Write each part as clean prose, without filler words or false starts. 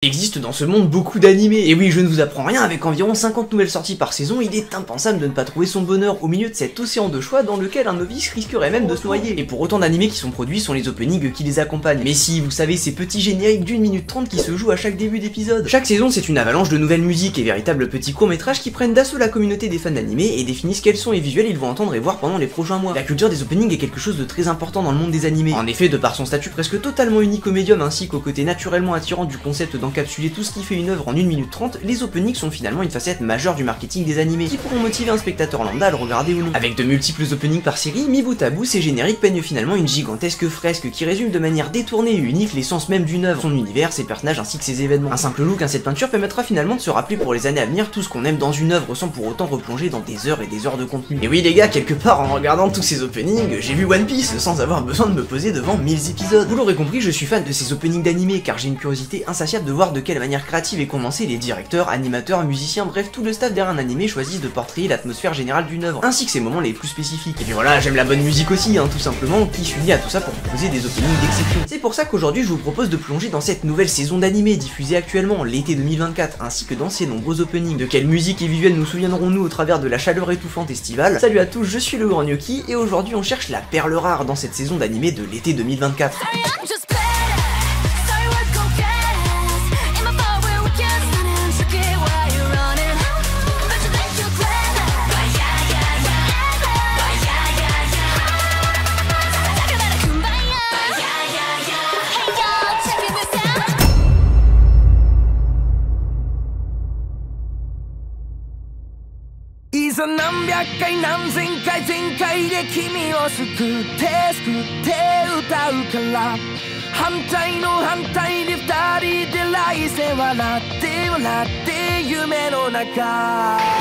Il existe dans ce monde beaucoup d'animés, et oui, je ne vous apprends rien, avec environ 50 nouvelles sorties par saison, il est impensable de ne pas trouver son bonheur au milieu de cet océan de choix dans lequel un novice risquerait même de se noyer. Et pour autant d'animés qui sont produits sont les openings qui les accompagnent. Mais si, vous savez, ces petits génériques d'1 minute 30 qui se jouent à chaque début d'épisode. Chaque saison, c'est une avalanche de nouvelles musiques et véritables petits courts-métrages qui prennent d'assaut la communauté des fans d'animés et définissent quels sons et visuels ils vont entendre et voir pendant les prochains mois. La culture des openings est quelque chose de très important dans le monde des animés. En effet, de par son statut presque totalement unique au médium ainsi qu'au côté naturellement attirant du concept d'encapsuler tout ce qui fait une œuvre en 1 minute 30, les openings sont finalement une facette majeure du marketing des animés, qui pourront motiver un spectateur lambda à le regarder ou non. Avec de multiples openings par série, mis bout à bout, ces génériques peignent finalement une gigantesque fresque qui résume de manière détournée et unique l'essence même d'une œuvre, son univers, ses personnages ainsi que ses événements. Un simple look à cette peinture permettra finalement de se rappeler pour les années à venir tout ce qu'on aime dans une œuvre sans pour autant replonger dans des heures et des heures de contenu. Et oui les gars, quelque part en regardant tous ces openings, j'ai vu One Piece sans avoir besoin de me poser devant 1000 épisodes. Vous l'aurez compris, je suis fan de ces openings d'animés car j'ai une curiosité insatiable de voir de quelle manière créative et condensée les directeurs, animateurs, musiciens, bref tout le staff derrière un animé choisissent de portrayer l'atmosphère générale d'une œuvre, ainsi que ses moments les plus spécifiques. Et puis voilà, j'aime la bonne musique aussi, tout simplement, qui s'unit à tout ça pour proposer des openings d'exception. C'est pour ça qu'aujourd'hui je vous propose de plonger dans cette nouvelle saison d'animé diffusée actuellement, l'été 2024, ainsi que dans ses nombreux openings. De quelle musique et visuels nous souviendrons-nous au travers de la chaleur étouffante estivale? Salut à tous, je suis le Grand Gnocchi, et aujourd'hui on cherche la perle rare dans cette saison d'animé de l'été 2024.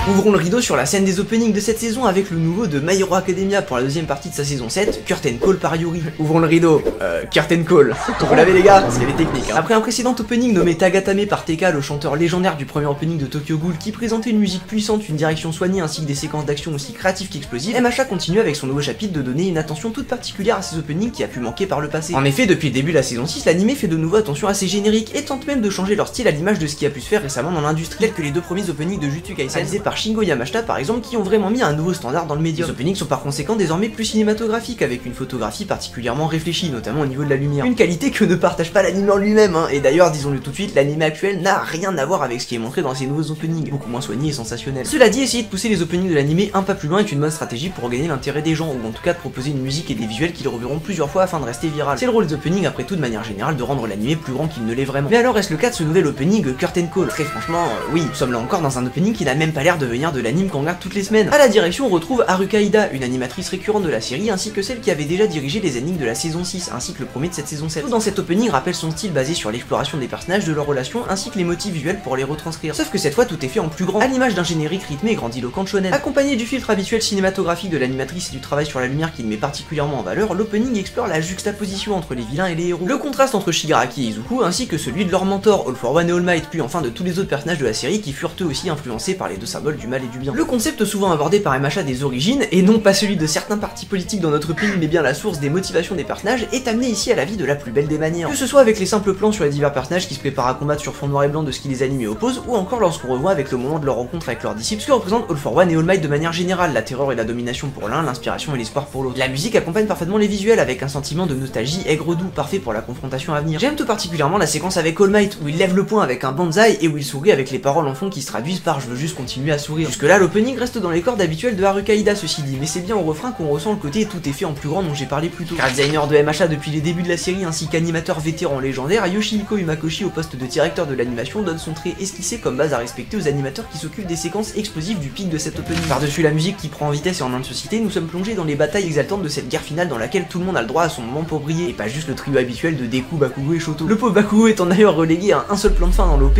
Ouvrons le rideau sur la scène des openings de cette saison avec le nouveau de My Hero Academia pour la deuxième partie de sa saison 7, Curtain Call par Yuri. Ouvrons le rideau, Curtain Call. Vous l'avez les gars, c'est les techniques. Après un précédent opening nommé Tagatame par TK, le chanteur légendaire du premier opening de Tokyo Ghoul qui présentait une musique puissante, une direction soignée ainsi que des séquences d'action aussi créatives qu'explosives, MHA continue avec son nouveau chapitre de donner une attention toute particulière à ces openings qui a pu manquer par le passé. En effet, depuis le début de la saison 6, l'anime fait de nouveau attention à ses génériques et tente même de changer leur style à l'image de ce qui a pu se faire récemment dans l'industrie, tels que les deux premiers openings de Jujutsu Kaisen réalisés par Shingo Yamashita par exemple, qui ont vraiment mis un nouveau standard dans le média. Les openings sont par conséquent désormais plus cinématographiques, avec une photographie particulièrement réfléchie, notamment au niveau de la lumière. Une qualité que ne partage pas l'anime en lui-même, et d'ailleurs, disons-le tout de suite, l'anime actuel n'a rien à voir avec ce qui est montré dans ces nouveaux openings, beaucoup moins soignés et sensationnels. Cela dit, essayer de pousser les openings de l'anime un pas plus loin est une bonne stratégie pour gagner l'intérêt des gens, ou en tout cas de proposer une musique et des visuels qu'ils reverront plusieurs fois afin de rester viral. C'est le rôle des openings après tout de manière générale de rendre l'anime plus grand qu'il ne l'est vraiment. Mais alors est-ce le cas de ce nouvel opening Curtain Call? Très franchement, oui, nous sommes là encore dans un opening qui n'a même pas l'air de venir de l'anime qu'on regarde toutes les semaines. À la direction on retrouve Haruka Ida, une animatrice récurrente de la série, ainsi que celle qui avait déjà dirigé les énigmes de la saison 6, ainsi que le premier de cette saison 7. Tout dans cet opening rappelle son style basé sur l'exploration des personnages, de leurs relations, ainsi que les motifs visuels pour les retranscrire. Sauf que cette fois tout est fait en plus grand, à l'image d'un générique rythmé et grandiloquent de shonen. Accompagné du filtre habituel cinématographique de l'animatrice et du travail sur la lumière qui le met particulièrement en valeur, l'opening explore la juxtaposition entre les vilains et les héros, le contraste entre Shigaraki et Izuku, ainsi que celui de leur mentor, All for One et All Might, puis enfin de tous les autres personnages de la série qui furent eux aussi influencés par les deux symboles du mal et du bien. Le concept souvent abordé par MHA des origines, et non pas celui de certains partis politiques dans notre pays, mais bien la source des motivations des personnages, est amené ici à la vie de la plus belle des manières. Que ce soit avec les simples plans sur les divers personnages qui se préparent à combattre sur fond noir et blanc de ce qui les anime et oppose, ou encore lorsqu'on revoit avec le moment de leur rencontre avec leurs disciples, ce que représente All for One et All Might de manière générale, la terreur et la domination pour l'un, l'inspiration et l'espoir pour l'autre. La musique accompagne parfaitement les visuels avec un sentiment de nostalgie aigre-doux, parfait pour la confrontation à venir. J'aime tout particulièrement la séquence avec All Might, où il lève le poing avec un banzai et où il sourit avec les paroles en fond qui se traduisent par « je veux juste continuer à sourire ». Jusque là, l'opening reste dans les cordes habituelles de Haruka Ida ceci dit, mais c'est bien au refrain qu'on ressent le côté tout est fait en plus grand dont j'ai parlé plus tôt. Car designer de MHA depuis les débuts de la série ainsi qu'animateur vétéran légendaire, Yoshihiko Umakoshi au poste de directeur de l'animation donne son trait esquissé comme base à respecter aux animateurs qui s'occupent des séquences explosives du pic de cet opening. Par-dessus la musique qui prend en vitesse et en intensité, nous sommes plongés dans les batailles exaltantes de cette guerre finale dans laquelle tout le monde a le droit à son moment pour briller, et pas juste le trio habituel de Deku, Bakugo et Shoto. Le pauvre Bakugo étant d'ailleurs relégué à un seul plan de fin dans l'OP,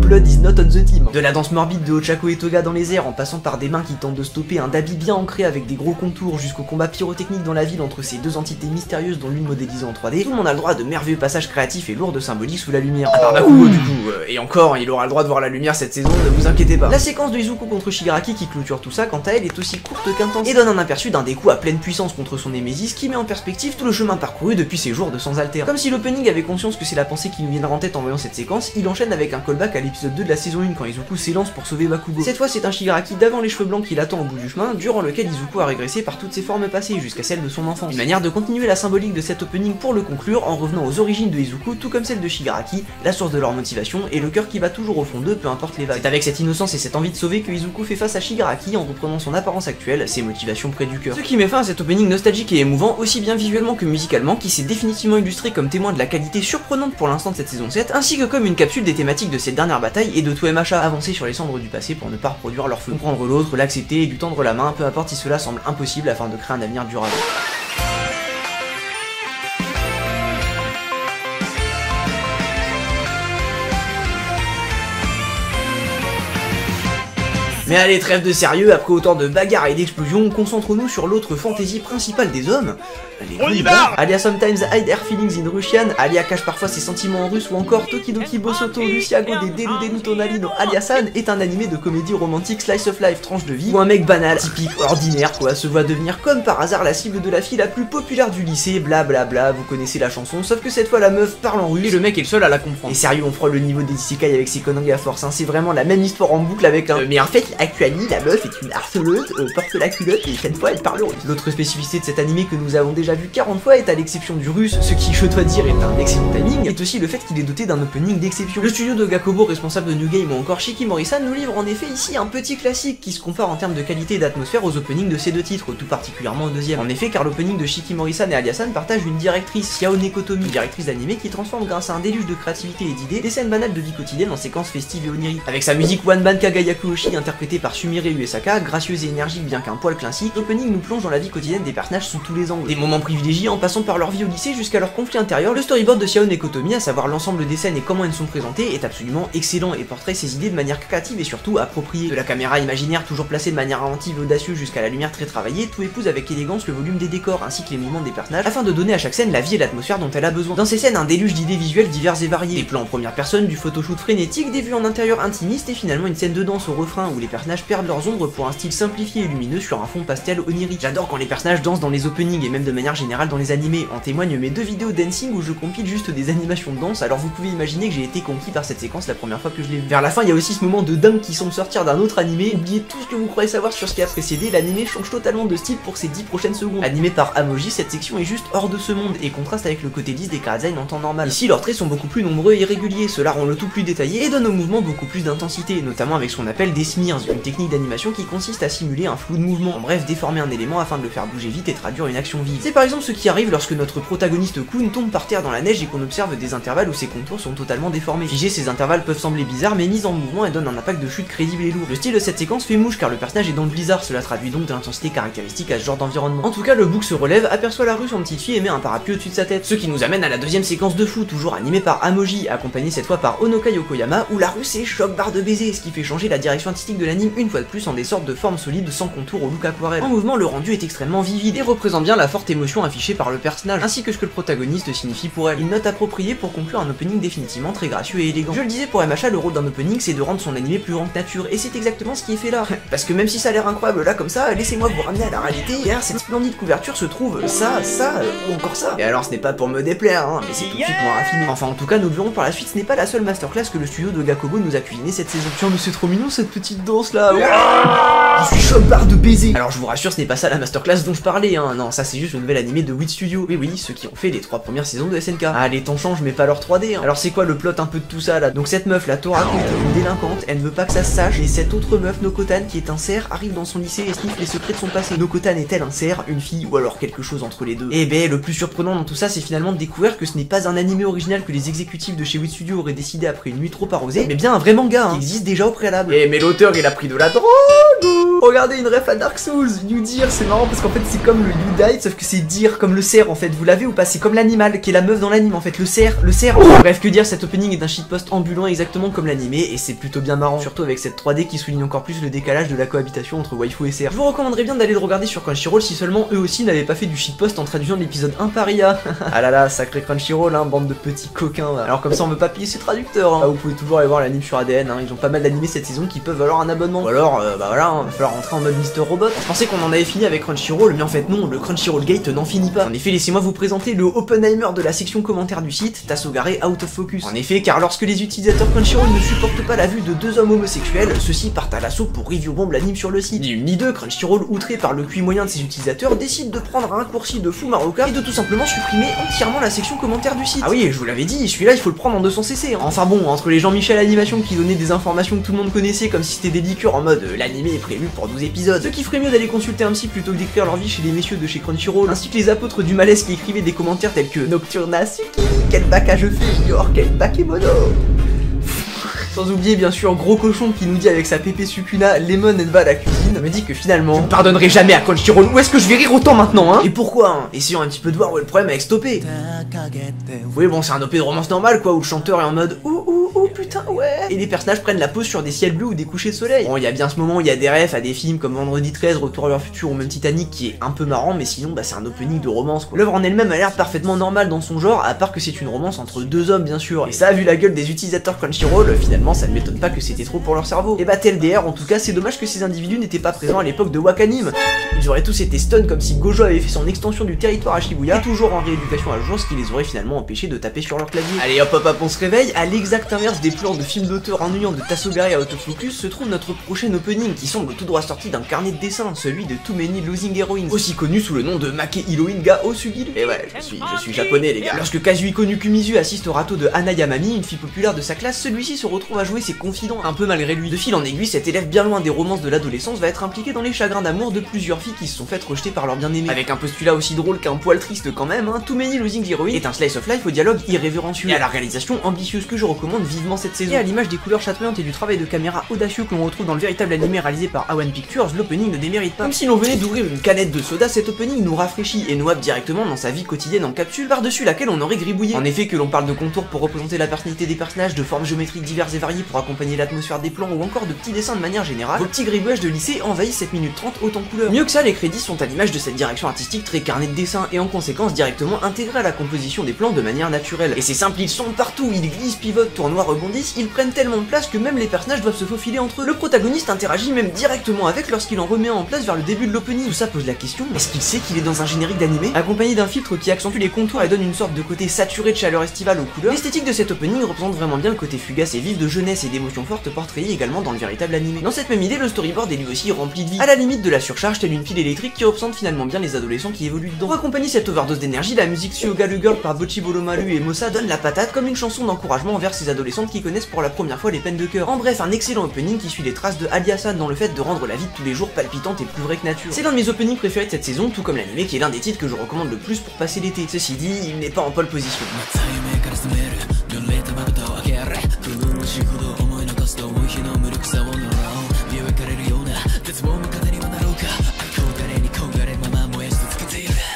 Blood is not on the the team. De la danse morbide de Ochako et Toga dans les airs, en passant par des mains qui tentent de stopper un Dabi bien ancré avec des gros contours, jusqu'au combat pyrotechnique dans la ville entre ces deux entités mystérieuses dont l'une modélisée en 3D, tout le monde a le droit de merveilleux passages créatifs et lourds de symbolique sous la lumière. À part Bakugo du coup, et encore, il aura le droit de voir la lumière cette saison, ne vous inquiétez pas. La séquence de Izuku contre Shigaraki qui clôture tout ça, quant à elle, est aussi courte qu'intense, et donne un aperçu d'un des coups à pleine puissance contre son Némésis qui met en perspective tout le chemin parcouru depuis ses jours de sans alter. Comme si l'opening avait conscience que c'est la pensée qui nous viendra en tête en voyant cette séquence, il enchaîne avec un callback à l'épisode 2 de la saison 1 quand Izuku s'élance pour sauver Bakugo. Cette fois c'est un Shigaraki d'avant les cheveux blancs qui l'attend au bout du chemin, durant lequel Izuku a régressé par toutes ses formes passées jusqu'à celle de son enfance. Une manière de continuer la symbolique de cet opening pour le conclure en revenant aux origines de Izuku tout comme celle de Shigaraki, la source de leur motivation et le cœur qui bat toujours au fond d'eux peu importe les vagues. C'est avec cette innocence et cette envie de sauver que Izuku fait face à Shigaraki en reprenant son apparence actuelle, ses motivations près du cœur. Ce qui met fin à cet opening nostalgique et émouvant aussi bien visuellement que musicalement qui s'est définitivement illustré comme témoin de la qualité surprenante pour l'instant de cette saison 7 ainsi que comme une capsule des thématiques de cette dernière bataille et de tout MHA avancer sur les cendres du passé pour ne pas reproduire leur feu. Comprendre l'autre, l'accepter et lui tendre la main peu importe si cela semble impossible afin de créer un avenir durable. Mais allez, trêve de sérieux, après autant de bagarres et d'explosions, concentrons-nous sur l'autre fantaisie principale des hommes, les Olibar. Alia Sometimes Hide Her Feelings in Russian, Alia cache parfois ses sentiments en russe ou encore Tokidoki Bosoto Luciago de Deru Tonali no Alia-san est un animé de comédie romantique slice of life tranche de vie où un mec banal, typique, ordinaire quoi, se voit devenir comme par hasard la cible de la fille la plus populaire du lycée, blablabla, vous connaissez la chanson, sauf que cette fois la meuf parle en russe et le mec est le seul à la comprendre. Et sérieux, on frôle le niveau des isekai avec ces conneries à force, hein, c'est vraiment la même histoire en boucle avec un mais en fait, actuellement, la meuf est une harceleuse, porte la culotte et cette fois elle parle russe. L'autre spécificité de cet animé que nous avons déjà vu 40 fois est à l'exception du russe, ce qui je dois dire est un excellent timing, est aussi le fait qu'il est doté d'un opening d'exception. Le studio de Gakobo responsable de New Game ou encore Shikimori-san nous livre en effet ici un petit classique qui se compare en termes de qualité et d'atmosphère aux openings de ces deux titres, tout particulièrement au deuxième. En effet car l'opening de Shikimori-san et Alia-san partagent une directrice, Yao Nekotomi, directrice d'animé qui transforme grâce à un déluge de créativité et d'idées des scènes banales de vie quotidienne en séquences festives et oniriques. Avec sa musique One Ban Kagayaku Oshi interprétée par Sumire Uesaka, gracieuse et énergique bien qu'un poil classique, l'opening nous plonge dans la vie quotidienne des personnages sous tous les angles. Des moments privilégiés en passant par leur vie au lycée jusqu'à leur conflit intérieur, le storyboard de Xiao Nekotomi, à savoir l'ensemble des scènes et comment elles sont présentées, est absolument excellent et portrait ses idées de manière créative et surtout appropriée. De la caméra imaginaire toujours placée de manière inventive et audacieuse jusqu'à la lumière très travaillée, tout épouse avec élégance le volume des décors ainsi que les mouvements des personnages afin de donner à chaque scène la vie et l'atmosphère dont elle a besoin. Dans ces scènes, un déluge d'idées visuelles diverses et variées, des plans en première personne, du photoshoot frénétique, des vues en intérieur intimiste et finalement une scène de danse au refrain où les personnages perdent leurs ombres pour un style simplifié et lumineux sur un fond pastel onirique. J'adore quand les personnages dansent dans les openings et même de manière générale dans les animés. En témoignent mes deux vidéos dancing où je compile juste des animations de danse, alors vous pouvez imaginer que j'ai été conquis par cette séquence la première fois que je l'ai vue. Vers la fin, il y a aussi ce moment de dingue qui semble sortir d'un autre animé. Oubliez tout ce que vous croyez savoir sur ce qui a précédé, l'animé change totalement de style pour ces 10 prochaines secondes. Animé par Amoji, cette section est juste hors de ce monde et contraste avec le côté lisse des chara-design en temps normal. Ici, leurs traits sont beaucoup plus nombreux et réguliers, cela rend le tout plus détaillé et donne aux mouvements beaucoup plus d'intensité, notamment avec ce qu'on appelle des smears, une technique d'animation qui consiste à simuler un flou de mouvement, en bref déformer un élément afin de le faire bouger vite et traduire une action vive. C'est par exemple ce qui arrive lorsque notre protagoniste Kun tombe par terre dans la neige et qu'on observe des intervalles où ses contours sont totalement déformés. Figés, ces intervalles peuvent sembler bizarres mais mis en mouvement et donnent un impact de chute crédible et lourd. Le style de cette séquence fait mouche car le personnage est dans le blizzard, cela traduit donc de l'intensité caractéristique à ce genre d'environnement. En tout cas, le bouc se relève, aperçoit la rue, son petite fille et met un parapluie au-dessus de sa tête. Ce qui nous amène à la deuxième séquence de fou, toujours animée par Amoji, accompagnée cette fois par Onoka Yokoyama, où la rue c'est choc barre de baiser, ce qui fait changer la direction artistique de l'anime une fois de plus en des sortes de formes solides sans contour au look aquarelle. En mouvement, le rendu est extrêmement vivide et représente bien la forte émotion affichée par le personnage, ainsi que ce que le protagoniste signifie pour elle. Une note appropriée pour conclure un opening définitivement très gracieux et élégant. Je le disais, pour MHA, le rôle d'un opening c'est de rendre son animé plus grand que nature, et c'est exactement ce qui est fait là. Parce que même si ça a l'air incroyable là comme ça, laissez-moi vous ramener à la réalité. Derrière cette splendide couverture se trouve ça, ou encore ça. Et alors ce n'est pas pour me déplaire, hein, mais c'est tout de suite moins raffiné. Enfin en tout cas, nous le verrons par la suite, ce n'est pas la seule masterclass que le studio de Gakobo nous a cuisiné cette saison. Tiens mais c'est trop mignon cette petite danse là. Je suis choc barre de baiser. Alors je vous rassure, ce n'est pas ça la masterclass dont je parlais, hein. Non, ça c'est juste le nouvel animé de Wit Studio. Oui, ceux qui ont fait les 3 premières saisons de SNK. Ah, les temps changent mais pas leur 3D, hein. Alors c'est quoi le plot un peu de tout ça là? Donc cette meuf, la Torako, est une délinquante, elle ne veut pas que ça se sache, et cette autre meuf, Nokotan, qui est un cerf, arrive dans son lycée et sniffe les secrets de son passé. Nokotan est-elle un cerf, une fille, ou alors quelque chose entre les deux? Et ben, le plus surprenant dans tout ça, c'est finalement de découvrir que ce n'est pas un animé original que les exécutifs de chez Wit Studio auraient décidé après une nuit trop arrosée, mais bien un vrai manga, hein, qui existe déjà au préalable. Et mais l'auteur, il a pris de la drogue. Coucou. Regardez une ref à Dark Souls, You Deer, c'est marrant parce qu'en fait c'est comme le You Died, sauf que c'est Deer comme le cerf en fait, vous l'avez ou pas? C'est comme l'animal qui est la meuf dans l'anime en fait, le cerf. Bref, que dire, cet opening est d'un shitpost ambulant exactement comme l'animé et c'est plutôt bien marrant, surtout avec cette 3D qui souligne encore plus le décalage de la cohabitation entre waifu et cerf. Je vous recommanderais bien d'aller le regarder sur Crunchyroll si seulement eux aussi n'avaient pas fait du shitpost en traduisant l'épisode 1 par IA. Ah là là, sacré Crunchyroll, hein, bande de petits coquins. Alors comme ça on veut pas payer ses traducteurs, hein. Ah, vous pouvez toujours aller voir l'anime sur ADN, hein. Ils ont pas mal d'animés cette saison qui peuvent valoir un abonnement. Ou alors, bah voilà, hein, va falloir rentrer en mode Mr. Robot. Je pensais qu'on en avait fini avec Crunchyroll, mais en fait non, le Crunchyroll Gate n'en finit pas. En effet, laissez-moi vous présenter le Oppenheimer de la section commentaires du site, Tassogare Out of Focus. En effet, car lorsque les utilisateurs Crunchyroll ne supportent pas la vue de deux hommes homosexuels, ceux-ci partent à l'assaut pour review bomb l'anime sur le site. Ni une ni deux, Crunchyroll, outré par le QI moyen de ses utilisateurs, décide de prendre un raccourci de fou marocain et de tout simplement supprimer entièrement la section commentaires du site. Ah oui, je vous l'avais dit, celui-là il faut le prendre en 200cc. Enfin bon, entre les Jean-Michel Animation qui donnaient des informations que tout le monde connaissait comme si c'était des liqueurs en mode l'animé est prévu pour 12 épisodes, ceux qui feraient mieux d'aller consulter un psy plutôt que d'écrire leur vie chez les messieurs de chez Crunchyroll, ainsi que les apôtres du malaise qui écrivaient des commentaires tels que Nocturna Suki, quel bac à je fais, Yor, quel bakemono. Sans oublier bien sûr Gros Cochon qui nous dit avec sa pépé Sukuna Lemon and va à la cuisine, me dit que finalement je ne pardonnerai jamais à Crunchyroll. Où est-ce que je vais rire autant maintenant, hein? Et pourquoi, hein? Essayons un petit peu de voir où est le problème avec Stoppé. Oui bon, c'est un OP de romance normal quoi, où le chanteur est en mode ouh putain ouais, et les personnages prennent la pose sur des ciels bleus ou des couchers de soleil. Bon, il y a bien ce moment où il y a des refs à des films comme Vendredi 13, Retour vers le futur ou même Titanic qui est un peu marrant, mais sinon bah c'est un opening de romance quoi. L'œuvre en elle-même a l'air parfaitement normale dans son genre, à part que c'est une romance entre deux hommes bien sûr. Et ça, vu la gueule des utilisateurs Crunchyroll, finalement ça ne m'étonne pas que c'était trop pour leur cerveau. Et bah TLDR, en tout cas c'est dommage que ces individus n'étaient pas présents à l'époque de Wakanim. Ils auraient tous été stun comme si Gojo avait fait son extension du territoire à Shibuya, et toujours en rééducation à jour, ce qui les aurait finalement empêchés de taper sur leur clavier. Allez hop, on se réveille. À l'exact inverse des plans de films d'auteur ennuyants de Tassogare Out of Focus se trouve notre prochain opening qui semble tout droit sorti d'un carnet de dessin, celui de Too Many Losing Heroines, aussi connu sous le nom de Make Heroine ga Osugil. Et ouais, je suis japonais les gars. Lorsque Kazuhiko Nukumizu assiste au râteau de Hana Yamami, une fille populaire de sa classe, celui-ci se retrouve à jouer ses confidents un peu malgré lui. De fil en aiguille, cet élève bien loin des romances de l'adolescence va être impliqué dans les chagrins d'amour de plusieurs filles qui se sont faites rejeter par leur bien-aimé. Avec un postulat aussi drôle qu'un poil triste quand même, hein, Too Many Losing Heroines est un slice of life au dialogue irrévérencieux et à la réalisation ambitieuse que je recommande vivement cette saison. Et à l'image des couleurs chatoyantes et du travail de caméra audacieux que l'on retrouve dans le véritable animé réalisé par A1 Pictures, l'opening ne démérite pas. Comme si l'on venait d'ouvrir une canette de soda, cet opening nous rafraîchit et nous happe directement dans sa vie quotidienne en capsule, par-dessus laquelle on aurait gribouillé. En effet, que l'on parle de contours pour représenter la personnalité des personnages, de formes géométriques diverses et variées pour accompagner l'atmosphère des plans ou encore de petits dessins de manière générale, vos petits gribouillages de lycée envahissent 7 minutes 30 autant couleurs. Mieux que ça, les crédits sont à l'image de cette direction artistique très carnet de dessin et en conséquence directement intégrés à la composition des plans de manière naturelle. Et c'est simple, ils sont partout, ils glissent, pivotent, tournoient, rebondissent, ils prennent tellement de place que même les personnages doivent se faufiler entre eux. Le protagoniste interagit même directement avec lorsqu'il en remet en place vers le début de l'opening. Tout ça pose la question, est-ce qu'il sait qu'il est dans un générique d'animé? Accompagné d'un filtre qui accentue les contours et donne une sorte de côté saturé de chaleur estivale aux couleurs, l'esthétique de cet opening représente vraiment bien le côté fugace et vif de jeunesse et d'émotions fortes portrayées également dans le véritable animé. Dans cette même idée, le storyboard est lui aussi rempli de vie, à la limite de la surcharge telle une pile électrique qui représente finalement bien les adolescents qui évoluent dedans. Pour accompagner cette overdose d'énergie, la musique Suyoga le Girl par Bocchi Bolomalu et Mossa donne la patate comme une chanson d'encouragement envers ces adolescentes qui connaissent pour la première fois les peines de cœur. En bref, un excellent opening qui suit les traces de Aliasan dans le fait de rendre la vie de tous les jours palpitante et plus vraie que nature. C'est l'un de mes openings préférés de cette saison, tout comme l'animé qui est l'un des titres que je recommande le plus pour passer l'été. Ceci dit, il n'est pas en pole position.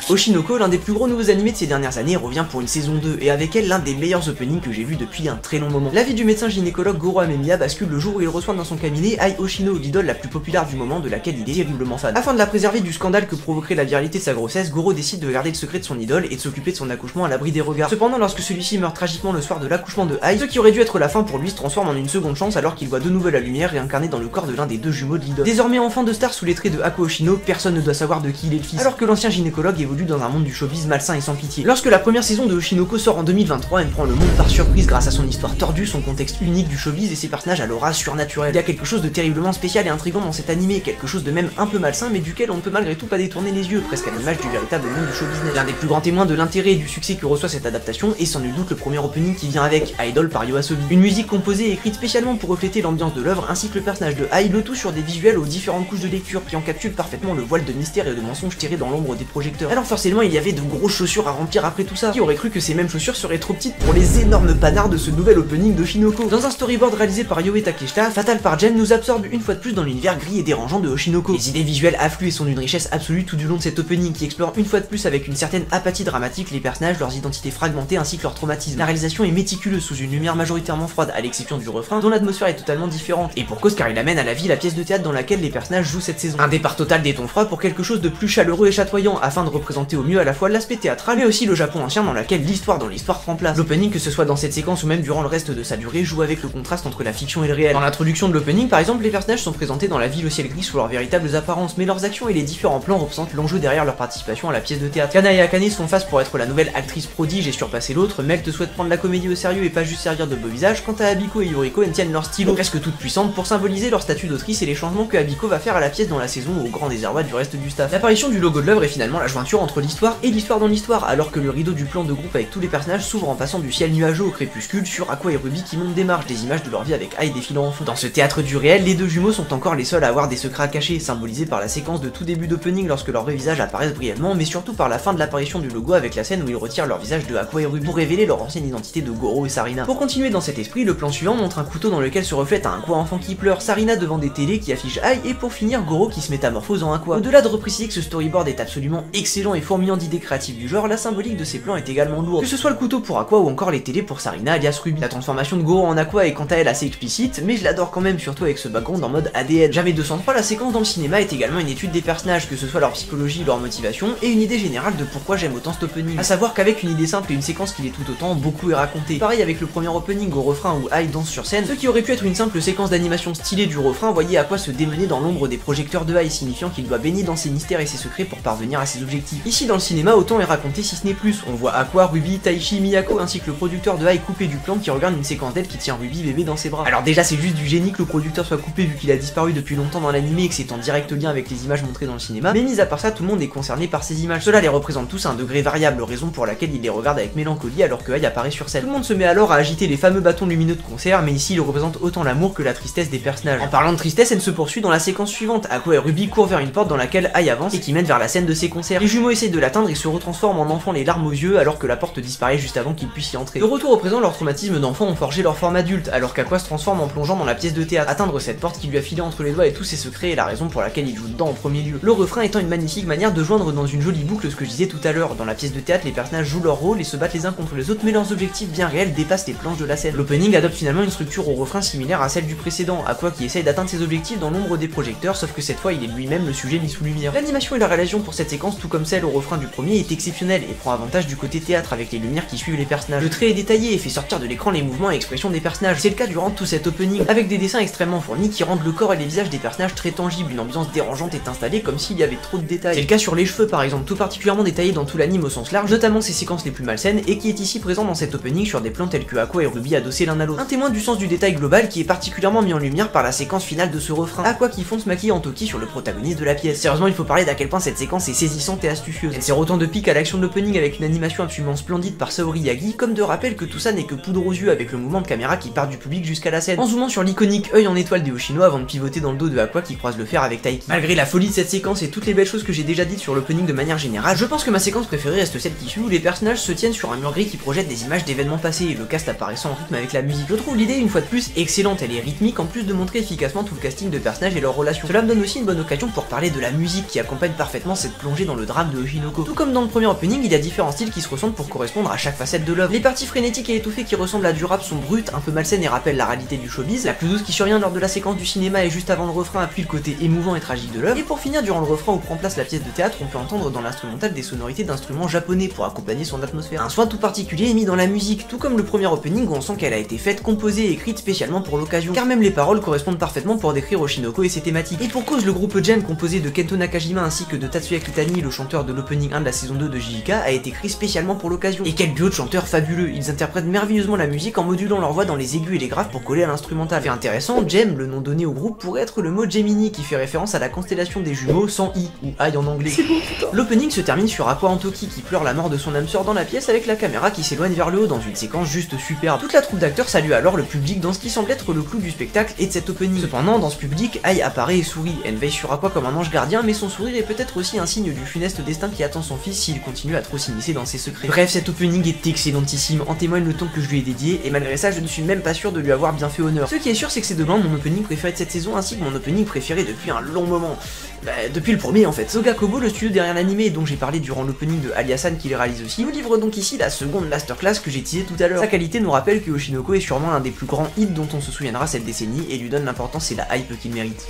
Oshinoko, l'un des plus gros nouveaux animés de ces dernières années, revient pour une saison 2, et avec elle l'un des meilleurs openings que j'ai vu depuis un très long moment. La vie du médecin gynécologue Goro Amemiya bascule le jour où il reçoit dans son cabinet Ai Oshino, l'idole la plus populaire du moment de laquelle il est terriblement fan. Afin de la préserver du scandale que provoquerait la viralité de sa grossesse, Goro décide de garder le secret de son idole et de s'occuper de son accouchement à l'abri des regards. Cependant, lorsque celui-ci meurt tragiquement le soir de l'accouchement de Ai, ce qui aurait dû être la fin pour lui se transforme en une seconde chance alors qu'il voit de nouveau la lumière réincarnée dans le corps de l'un des deux jumeaux de l'idole. Désormais enfant de star sous les traits de Ako Oshino, personne ne doit savoir de qui il est le fils, alors que l'ancien gynécologue évolue dans un monde du showbiz malsain et sans pitié. Lorsque la première saison de Oshinoko sort en 2023, elle prend le monde par surprise grâce à son histoire tordue, son contexte unique du showbiz et ses personnages à l'aura surnaturelle. Il y a quelque chose de terriblement spécial et intriguant dans cet animé, quelque chose de même un peu malsain mais duquel on ne peut malgré tout pas détourner les yeux, presque à l'image du véritable monde du show business. L'un des plus grands témoins de l'intérêt et du succès que reçoit cette adaptation est sans nul doute le premier opening qui vient avec, Idol par Yoasobi. Une musique composée et écrite spécialement pour refléter l'ambiance de l'œuvre ainsi que le personnage de Ai, le tout sur des visuels aux différentes couches de lecture qui encapsulent parfaitement le voile de mystère et de mensonge tiré dans l'ombre des projecteurs. Alors forcément il y avait de grosses chaussures à remplir après tout ça. Qui aurait cru que ces mêmes chaussures seraient trop petites pour les énormes panards de ce nouvel opening d'Oshinoko. Dans un storyboard réalisé par Yoe Takeshita, Fatal par Jen nous absorbe une fois de plus dans l'univers gris et dérangeant de Oshinoko. Les idées visuelles affluent et sont d'une richesse absolue tout du long de cet opening qui explore une fois de plus avec une certaine apathie dramatique les personnages, leurs identités fragmentées ainsi que leurs traumatismes. La réalisation est méticuleuse sous une lumière majoritairement froide à l'exception du refrain dont l'atmosphère est totalement différente. Et pour cause car il amène à la vie la pièce de théâtre dans laquelle les personnages jouent cette saison. Un départ total des tons froids pour quelque chose de plus chaleureux et chatoyant afin de représenter au mieux à la fois l'aspect théâtral mais aussi le Japon ancien dans lequel l'histoire prend place. L'opening, que ce soit dans cette séquence ou même durant le reste de sa durée, joue avec le contraste entre la fiction et le réel. Dans l'introduction de l'opening par exemple, les personnages sont présentés dans la ville au ciel gris sous leurs véritables apparences, mais leurs actions et les différents plans représentent l'enjeu derrière leur participation à la pièce de théâtre. Kana et Akane se font face pour être la nouvelle actrice prodige et surpasser l'autre, Mel te souhaite prendre la comédie au sérieux et pas juste servir de beau visage, quant à Abiko et Yuriko, elles tiennent leur stylo presque toutes puissantes pour symboliser leur statut d'autrice et les changements que Abiko va faire à la pièce dans la saison au grand désarroi du reste du staff. L'apparition du logo de l'œuvre est finalement la jointure entre l'histoire et l'histoire dans l'histoire, alors que le rideau du plan de groupe avec tous les personnages s'ouvre en passant du ciel nuageux au crépuscule sur Aqua et Ruby qui montent des marches, des images de leur vie avec Ai défilant en fond. Dans ce théâtre du réel, les deux jumeaux sont encore les seuls à avoir des secrets à cacher, symbolisés par la séquence de tout début d'opening lorsque leurs vrais visages apparaissent brièvement, mais surtout par la fin de l'apparition du logo avec la scène où ils retirent leur visage de Aqua et Ruby pour révéler leur ancienne identité de Goro et Sarina. Pour continuer dans cet esprit, le plan suivant montre un couteau dans lequel se reflète un Aqua enfant qui pleure, Sarina devant des télés qui affichent Ai et pour finir Goro qui se métamorphose en Aqua. Au-delà de repréciser que ce storyboard est absolument excellent et fourmillant d'idées créatives du genre, la symbolique de ces plans est également lourde. Que ce soit le couteau pour Aqua ou encore les télés pour Sarina alias Ruby. La transformation de Goro en Aqua est quant à elle assez explicite, mais je l'adore quand même, surtout avec ce background en mode ADN. Jamais 203, la séquence dans le cinéma est également une étude des personnages, que ce soit leur psychologie, leur motivation, et une idée générale de pourquoi j'aime autant cet opening. A savoir qu'avec une idée simple et une séquence qui l'est tout autant, beaucoup est raconté. Pareil avec le premier opening au refrain où Ai danse sur scène, ce qui aurait pu être une simple séquence d'animation stylée du refrain, voyez Aqua se démener dans l'ombre des projecteurs de Ai, signifiant qu'il doit baigner dans ses mystères et ses secrets pour parvenir à ses objectifs. Ici dans le cinéma, autant est raconté si ce n'est plus. On voit Aqua, Ruby, Taichi, Miyako ainsi que le producteur de Ai coupé du plan qui regarde une séquence d'elle qui tient Ruby bébé dans ses bras. Alors déjà c'est juste du génie que le producteur soit coupé vu qu'il a disparu depuis longtemps dans l'animé et que c'est en direct lien avec les images montrées dans le cinéma, mais mis à part ça tout le monde est concerné par ces images. Cela les représente tous à un degré variable, raison pour laquelle il les regarde avec mélancolie alors que Ai apparaît sur scène. Tout le monde se met alors à agiter les fameux bâtons lumineux de concert, mais ici il représente autant l'amour que la tristesse des personnages. En parlant de tristesse, elle se poursuit dans la séquence suivante. Aqua et Ruby courent vers une porte dans laquelle Ai avance et qui mène vers la scène de ses concerts. Les jumeaux essayent de l'atteindre et se retransforment en enfants les larmes aux yeux alors que la porte disparaît juste avant qu'ils puissent y entrer. De retour au présent, leur traumatisme d'enfant ont forgé leur forme adulte, alors qu'Aqua se transforme en plongeant dans la pièce de théâtre. Atteindre cette porte qui lui a filé entre les doigts et tous ses secrets est la raison pour laquelle il joue dedans en premier lieu. Le refrain étant une magnifique manière de joindre dans une jolie boucle ce que je disais tout à l'heure. Dans la pièce de théâtre, les personnages jouent leur rôle et se battent les uns contre les autres, mais leurs objectifs bien réels dépassent les planches de la scène. L'opening adopte finalement une structure au refrain similaire à celle du précédent, Aqua qui essaye d'atteindre ses objectifs dans l'ombre des projecteurs, sauf que cette fois il est lui-même le sujet mis sous lumière. L'animation et la réalisation pour cette séquence, tout comme celle au refrain du premier, est exceptionnelle et prend avantage du côté théâtre avec les lumières qui suivent les personnages. Le trait est détaillé et fait sortir de l'écran les mouvements et expressions des personnages. C'est le cas durant tout cet opening, avec des dessins extrêmement fournis qui rendent le corps et les visages des personnages très tangibles. Une ambiance dérangeante est installée comme s'il y avait trop de détails. C'est le cas sur les cheveux par exemple, tout particulièrement détaillé dans tout l'anime au sens large, notamment ses séquences les plus malsaines, et qui est ici présent dans cet opening sur des plans tels que Aqua et Ruby adossés l'un à l'autre. Un témoin du sens du détail global qui est particulièrement mis en lumière par la séquence finale de ce refrain. Aqua qui fonce maquillée en Toki sur le protagoniste de la pièce. Sérieusement, il faut parler d'à quel point cette séquence est saisissante et astucieuse. Elle sert autant de pique à l'action de l'opening avec une animation absolument splendide par Saori Yagi, comme de rappel que tout ça n'est que poudre aux yeux avec le mouvement de caméra qui part du public jusqu'à la scène, en zoomant sur l'iconique œil en étoile des Hoshino avant de pivoter dans le dos de Aqua qui croise le fer avec Taiki. Malgré la folie de cette séquence et toutes les belles choses que j'ai déjà dites sur l'opening de manière générale, je pense que ma séquence préférée reste celle qui suit où les personnages se tiennent sur un mur gris qui projette des images d'événements passés et le cast apparaissant en rythme avec la musique. Je trouve l'idée une fois de plus excellente, elle est rythmique en plus de montrer efficacement tout le casting de personnages et leurs relations. Cela me donne aussi une bonne occasion pour parler de la musique qui accompagne parfaitement cette plongée dans le drame de Oshinoko. Tout comme dans le premier opening, il y a différents styles qui se ressemblent pour correspondre à chaque facette de l'œuvre. Les parties frénétiques et étouffées qui ressemblent à du rap sont brutes, un peu malsaines et rappellent la réalité du showbiz. La plus douce qui survient lors de la séquence du cinéma et juste avant le refrain appuie le côté émouvant et tragique de l'œuvre. Et pour finir, durant le refrain où prend place la pièce de théâtre, on peut entendre dans l'instrumental des sonorités d'instruments japonais pour accompagner son atmosphère. Un soin tout particulier est mis dans la musique, tout comme le premier opening où on sent qu'elle a été faite, composée et écrite spécialement pour l'occasion, car même les paroles correspondent parfaitement pour décrire Oshinoko et ses thématiques. Et pour cause, le groupe Jen composé de Kento Nakajima ainsi que de Tatsuya Kitani, le chanteur de l'opening 1 de la saison 2 de JJK, a été écrit spécialement pour l'occasion. Et quel duo de chanteurs fabuleux, ils interprètent merveilleusement la musique en modulant leur voix dans les aigus et les graves pour coller à l'instrumental. Fait intéressant, Jem, le nom donné au groupe, pourrait être le mot Gemini qui fait référence à la constellation des jumeaux sans i ou Ai en anglais. L'opening se termine sur Aqua en Toki qui pleure la mort de son âme sœur dans la pièce avec la caméra qui s'éloigne vers le haut dans une séquence juste superbe. Toute la troupe d'acteurs salue alors le public dans ce qui semble être le clou du spectacle et de cet opening. Cependant, dans ce public, Ai apparaît et sourit. Elle veille sur Aqua comme un ange gardien, mais son sourire est peut-être aussi un signe du funeste destin destin qui attend son fils s'il continue à trop s'immiscer dans ses secrets. Bref, cet opening est excellentissime, en témoigne le temps que je lui ai dédié, et malgré ça je ne suis même pas sûr de lui avoir bien fait honneur. Ce qui est sûr c'est que c'est de loin mon opening préféré de cette saison, ainsi que mon opening préféré depuis un long moment. Depuis le premier en fait. Soga Kobo, le studio derrière l'anime dont j'ai parlé durant l'opening de Aliasan qui le réalise aussi, nous livre donc ici la seconde masterclass que j'ai teasé tout à l'heure. Sa qualité nous rappelle que Oshinoko est sûrement l'un des plus grands hits dont on se souviendra cette décennie et lui donne l'importance et la hype qu'il mérite.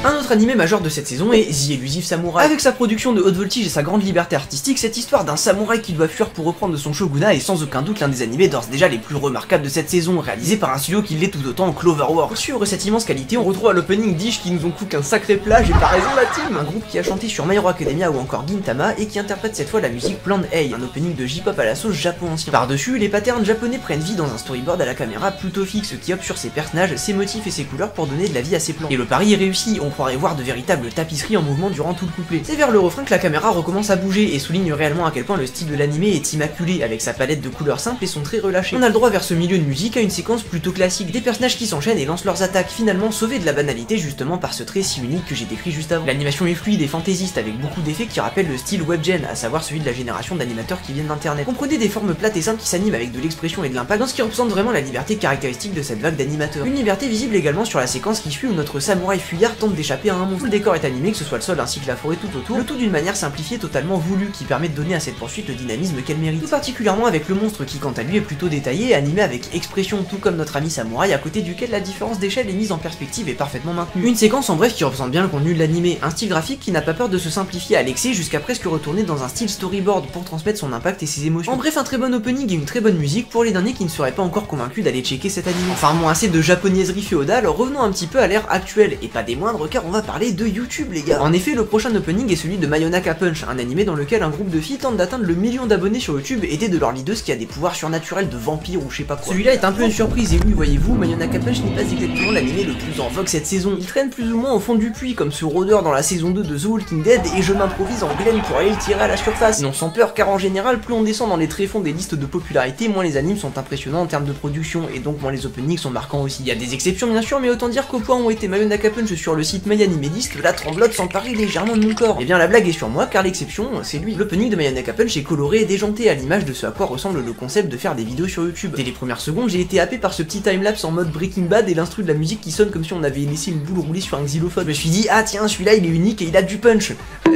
Un autre animé majeur de cette saison est The Elusive Samurai. Avec sa production de haute voltige et sa grande liberté artistique, cette histoire d'un samouraï qui doit fuir pour reprendre son shogunat est sans aucun doute l'un des animés d'ores déjà les plus remarquables de cette saison, réalisé par un studio qui l'est tout autant en Cloverworks. Pour suivre cette immense qualité, on retrouve à l'opening Dish qui nous ont coupé un sacré plat, j'ai pas raison la team. Un groupe qui a chanté sur My Hero Academia ou encore Gintama et qui interprète cette fois la musique Plan A, un opening de J-pop à la sauce Japon ancien. Par-dessus, les patterns japonais prennent vie dans un storyboard à la caméra plutôt fixe qui opte sur ses personnages, ses motifs et ses couleurs pour donner de la vie à ses plans. Et le pari est réussi, on croirait voir de véritables tapisseries en mouvement durant tout le couplet. C'est vers le refrain que la caméra recommence à bouger et souligne réellement à quel point le style de l'animé est immaculé, avec sa palette de couleurs simples et son trait relâché. On a le droit vers ce milieu de musique à une séquence plutôt classique, des personnages qui s'enchaînent et lancent leurs attaques, finalement sauvés de la banalité justement par ce trait si unique que j'ai décrit juste avant. L'animation est fluide et fantaisiste avec beaucoup d'effets qui rappellent le style webgen, à savoir celui de la génération d'animateurs qui viennent d'internet. Comprenez des formes plates et simples qui s'animent avec de l'expression et de l'impact dans ce qui représente vraiment la liberté caractéristique de cette vague d'animateurs. Une liberté visible également sur la séquence qui suit où notre samouraï fuyard tente d'échapper à un monstre. Le décor est animé, que ce soit le sol ainsi que la forêt tout autour, le tout d'une manière simplifiée totalement voulue qui permet de donner à cette poursuite le dynamisme qu'elle mérite. Tout particulièrement avec le monstre qui quant à lui est plutôt détaillé et animé avec expression, tout comme notre ami samouraï à côté duquel la différence d'échelle est mise en perspective et parfaitement maintenue. Une séquence en bref qui représente bien le contenu de l'animé, un style graphique qui n'a pas peur de se simplifier à l'excès jusqu'à presque retourner dans un style storyboard pour transmettre son impact et ses émotions. En bref, un très bon opening et une très bonne musique pour les derniers qui ne seraient pas encore convaincus d'aller checker cet anime. Enfin bon, assez de japonaiserie féodale, revenons un petit peu à l'ère actuelle, et pas des moindres car on va parler de YouTube les gars. En effet, le prochain opening est celui de Mayonaka Punch, un animé dans lequel un groupe de filles tente d'atteindre le million d'abonnés sur YouTube aidé de leur leaduse qui a des pouvoirs surnaturels de vampire ou je sais pas quoi. Celui-là est un peu une surprise et oui, voyez-vous, Mayonaka Punch n'est pas exactement l'animé le plus en vogue cette saison. Il traîne plus ou moins au fond du puits comme ce rôdeur dans la saison 2 de The Walking Dead et je m'improvise en Glenn pour aller le tirer à la surface. Non sans peur car en général, plus on descend dans les tréfonds des listes de popularité, moins les animes sont impressionnants en termes de production et donc moins les openings sont marquants aussi. Il y a des exceptions bien sûr, mais autant dire qu'au point où était Mayonaka Punch sur le site MyAnimeList, la tremblote s'emparait légèrement de mon corps. Et bien la blague est sur moi car l'exception c'est lui. L'opening de Mayonaka Punch est coloré et déjanté à l'image de ce à quoi ressemble le concept de faire des vidéos sur YouTube. Dès les premières secondes, j'ai été happé par ce petit timelapse en mode Breaking Bad et l'instru de la musique qui sonne comme si on avait laissé une boule rouler sur un xylophone. Je me suis dit ah tiens celui-là il est unique et il a du punch.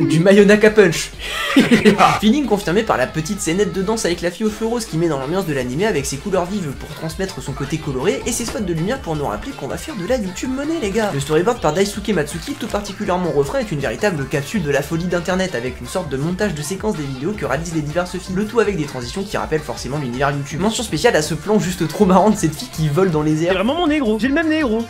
Du Mayonaka Punch. Feeling confirmé par la petite scénette de danse avec la fille aux cheveux roses qui met dans l'ambiance de l'animé avec ses couleurs vives pour transmettre son côté coloré et ses spots de lumière pour nous rappeler qu'on va faire de la YouTube monnaie les gars. Le storyboard par Daisuke Matsuki, tout particulièrement au refrain, est une véritable capsule de la folie d'internet avec une sorte de montage de séquences des vidéos que réalisent les diverses filles, le tout avec des transitions qui rappellent forcément l'univers YouTube. Mention spéciale à ce plan juste trop marrant de cette fille qui vole dans les airs. C'est vraiment mon négro, j'ai le même négro.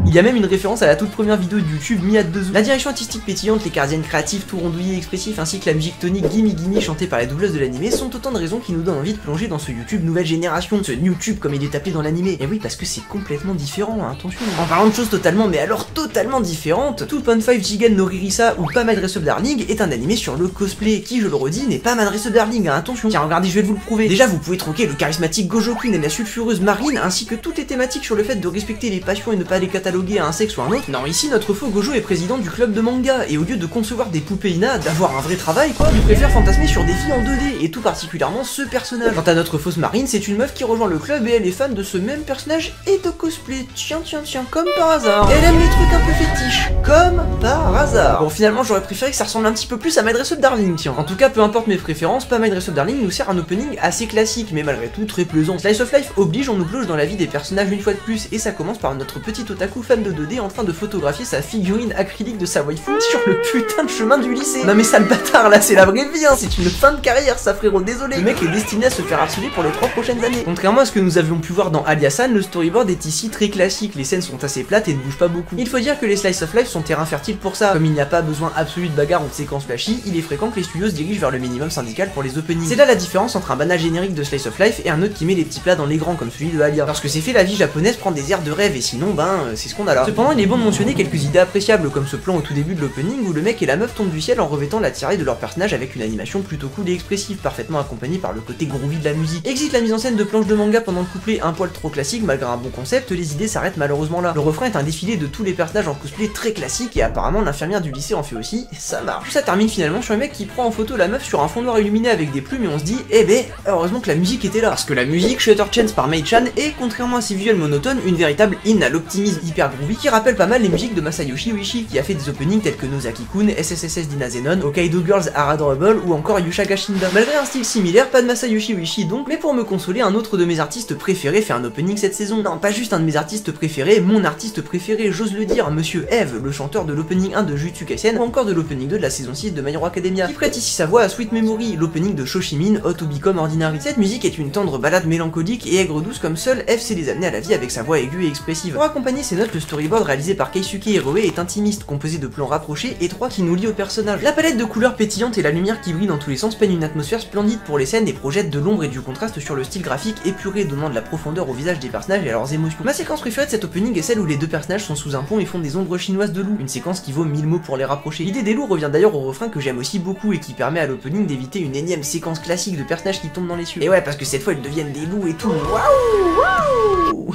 Il y a même une référence à la toute première vidéo de YouTube Miad Bezu. La direction artistique pétillante, les gardiennes créatives tout rondouillées et expressifs ainsi que la musique tonique Gimme Gimme chantée par la doubleuse de l'animé sont autant de raisons qui nous donnent envie de plonger dans ce YouTube nouvelle génération, ce YouTube comme il est appelé dans l'animé. Et oui parce que c'est complètement différent, hein, attention. En parlant de choses totalement mais alors totalement différentes, 2.5 Jigen no Ririsa ou pas My Dress Up Darling est un animé sur le cosplay qui, je le redis, n'est pas My Dress Up Darling, hein, attention. Tiens regardez, je vais vous le prouver. Déjà vous pouvez troquer le charismatique Gojo Queen et la sulfureuse Marine ainsi que toutes les thématiques sur le fait de respecter les passions et ne pas les cataloguer à un sexe ou un autre. Non, ici notre faux Gojo est président du club de manga et au lieu de concevoir des poupées Ina, d'avoir un vrai travail quoi, il préfère fantasmer sur des filles en 2D et tout particulièrement ce personnage. Quant à notre fausse Marine, c'est une meuf qui rejoint le club et elle est fan de ce même personnage et de cosplay. Tiens, comme par hasard. Elle aime les trucs un peu fétiches, comme par hasard. Bon, finalement, j'aurais préféré que ça ressemble un petit peu plus à My Dress Up Darling, tiens. En tout cas, peu importe mes préférences, pas My Dress Up Darling nous sert un opening assez classique, mais malgré tout très plaisant. Slice of Life oblige, on nous plonge dans la vie des personnages une fois de plus et ça commence par notre petit otaku fan de 2D en train de photographier sa figurine acrylique de sa waifu sur le putain de chemin du lycée. Non mais sale bâtard là, c'est la vraie vie, hein, c'est une fin de carrière ça frérot, désolé. Le mec est destiné à se faire harceler pour les 3 prochaines années. Contrairement à ce que nous avions pu voir dans Aliasan, le storyboard est ici très classique, les scènes sont assez plates et ne bougent pas beaucoup. Il faut dire que les Slice of Life sont terrain fertile pour ça. Comme il n'y a pas besoin absolu de bagarre ou de séquences flashy, il est fréquent que les studios se dirigent vers le minimum syndical pour les openings. C'est là la différence entre un banal générique de Slice of Life et un autre qui met les petits plats dans les grands comme celui de Alia. Parce que c'est fait, la vie japonaise prend des airs de rêve et sinon ben c'est ce qu'on a là. Cependant il est bon de mentionner quelques idées appréciables comme ce plan au tout début de l'opening où le mec et la meuf tombent du ciel en revêtant la tirée de leur personnage avec une animation plutôt cool et expressive, parfaitement accompagnée par le côté groovy de la musique. Exit la mise en scène de planches de manga pendant le couplet un poil trop classique malgré un bon concept, les idées s'arrêtent malheureusement là. Le refrain est un défilé de tous les personnages en cosplay très classique et apparemment l'infirmière du lycée en fait aussi, et ça marche. Tout ça termine finalement sur un mec qui prend en photo la meuf sur un fond noir illuminé avec des plumes et on se dit, eh ben, heureusement que la musique était là. Parce que la musique Shutter Chance par Mei-chan est, contrairement à ses visuels monotones, une véritable hymne à l'optimisme hyper groovy qui rappelle pas mal les musiques de Masayoshi Ueshi qui a fait des openings tels que Nozaki-kun, SSSS d'Ina Zenon, Hokkaido Girls Are Adorable ou encore Yusha Gashinda. Malgré un style similaire, pas de Masayoshi Ueshi donc, mais pour me consoler, un autre de mes artistes préférés fait un opening cette saison. Non, pas juste un de mes artistes préférés, mon artiste préféré, j'ose le dire, Monsieur Eve, le chanteur de l'opening 1 de Jujutsu Kaisen ou encore de l'opening 2 de la saison 6 de My Hero Academia, qui prête ici sa voix à Sweet Memory, l'opening de Shoshimin, How to Become Ordinary. Cette musique est une tendre balade mélancolique et aigre-douce comme seul Eve sait les amener à la vie avec sa voix aiguë et expressive. Pour accompagner ces notes, le storyboard réalisé par Keisuke Hiroe est intimiste, composé de plans rapprochés, étroits qui nous lient au personnage. La palette de couleurs pétillantes et la lumière qui brille dans tous les sens peignent une atmosphère splendide pour les scènes et projettent de l'ombre et du contraste sur le style graphique épuré, donnant de la profondeur au visage des personnages et à leurs émotions. Ma séquence préférée de cet opening est celle où les deux personnages sont sous un pont et font des ombres chinoises de loups, une séquence qui vaut 1000 mots pour les rapprocher. L'idée des loups revient d'ailleurs au refrain que j'aime aussi beaucoup et qui permet à l'opening d'éviter une énième séquence classique de personnages qui tombent dans les cieux. Et ouais, parce que cette fois ils deviennent des loups et tout. Waouh.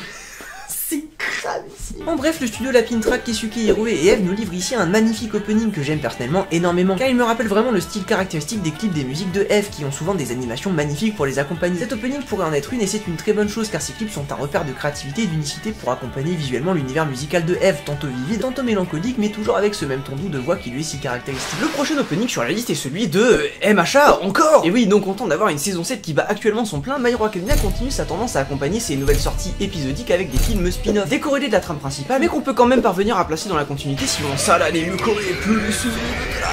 C'est grave ici. En bref, le studio Lapin Track, Keisuke Hiroe et Eve nous livrent ici un magnifique opening que j'aime personnellement énormément, car il me rappelle vraiment le style caractéristique des clips des musiques de Eve qui ont souvent des animations magnifiques pour les accompagner. Cet opening pourrait en être une et c'est une très bonne chose car ces clips sont un repère de créativité et d'unicité pour accompagner visuellement l'univers musical de Eve, tantôt vivide, tantôt mélancolique, mais toujours avec ce même ton doux de voix qui lui est si caractéristique. Le prochain opening sur la liste est celui de MHA encore. Et oui, non content d'avoir une saison 7 qui bat actuellement son plein, My Hero Academia continue sa tendance à accompagner ses nouvelles sorties épisodiques avec des films spin-off, décorrélés de la trame principale, mais qu'on peut quand même parvenir à placer dans la continuité si on s'alale et le corps est plus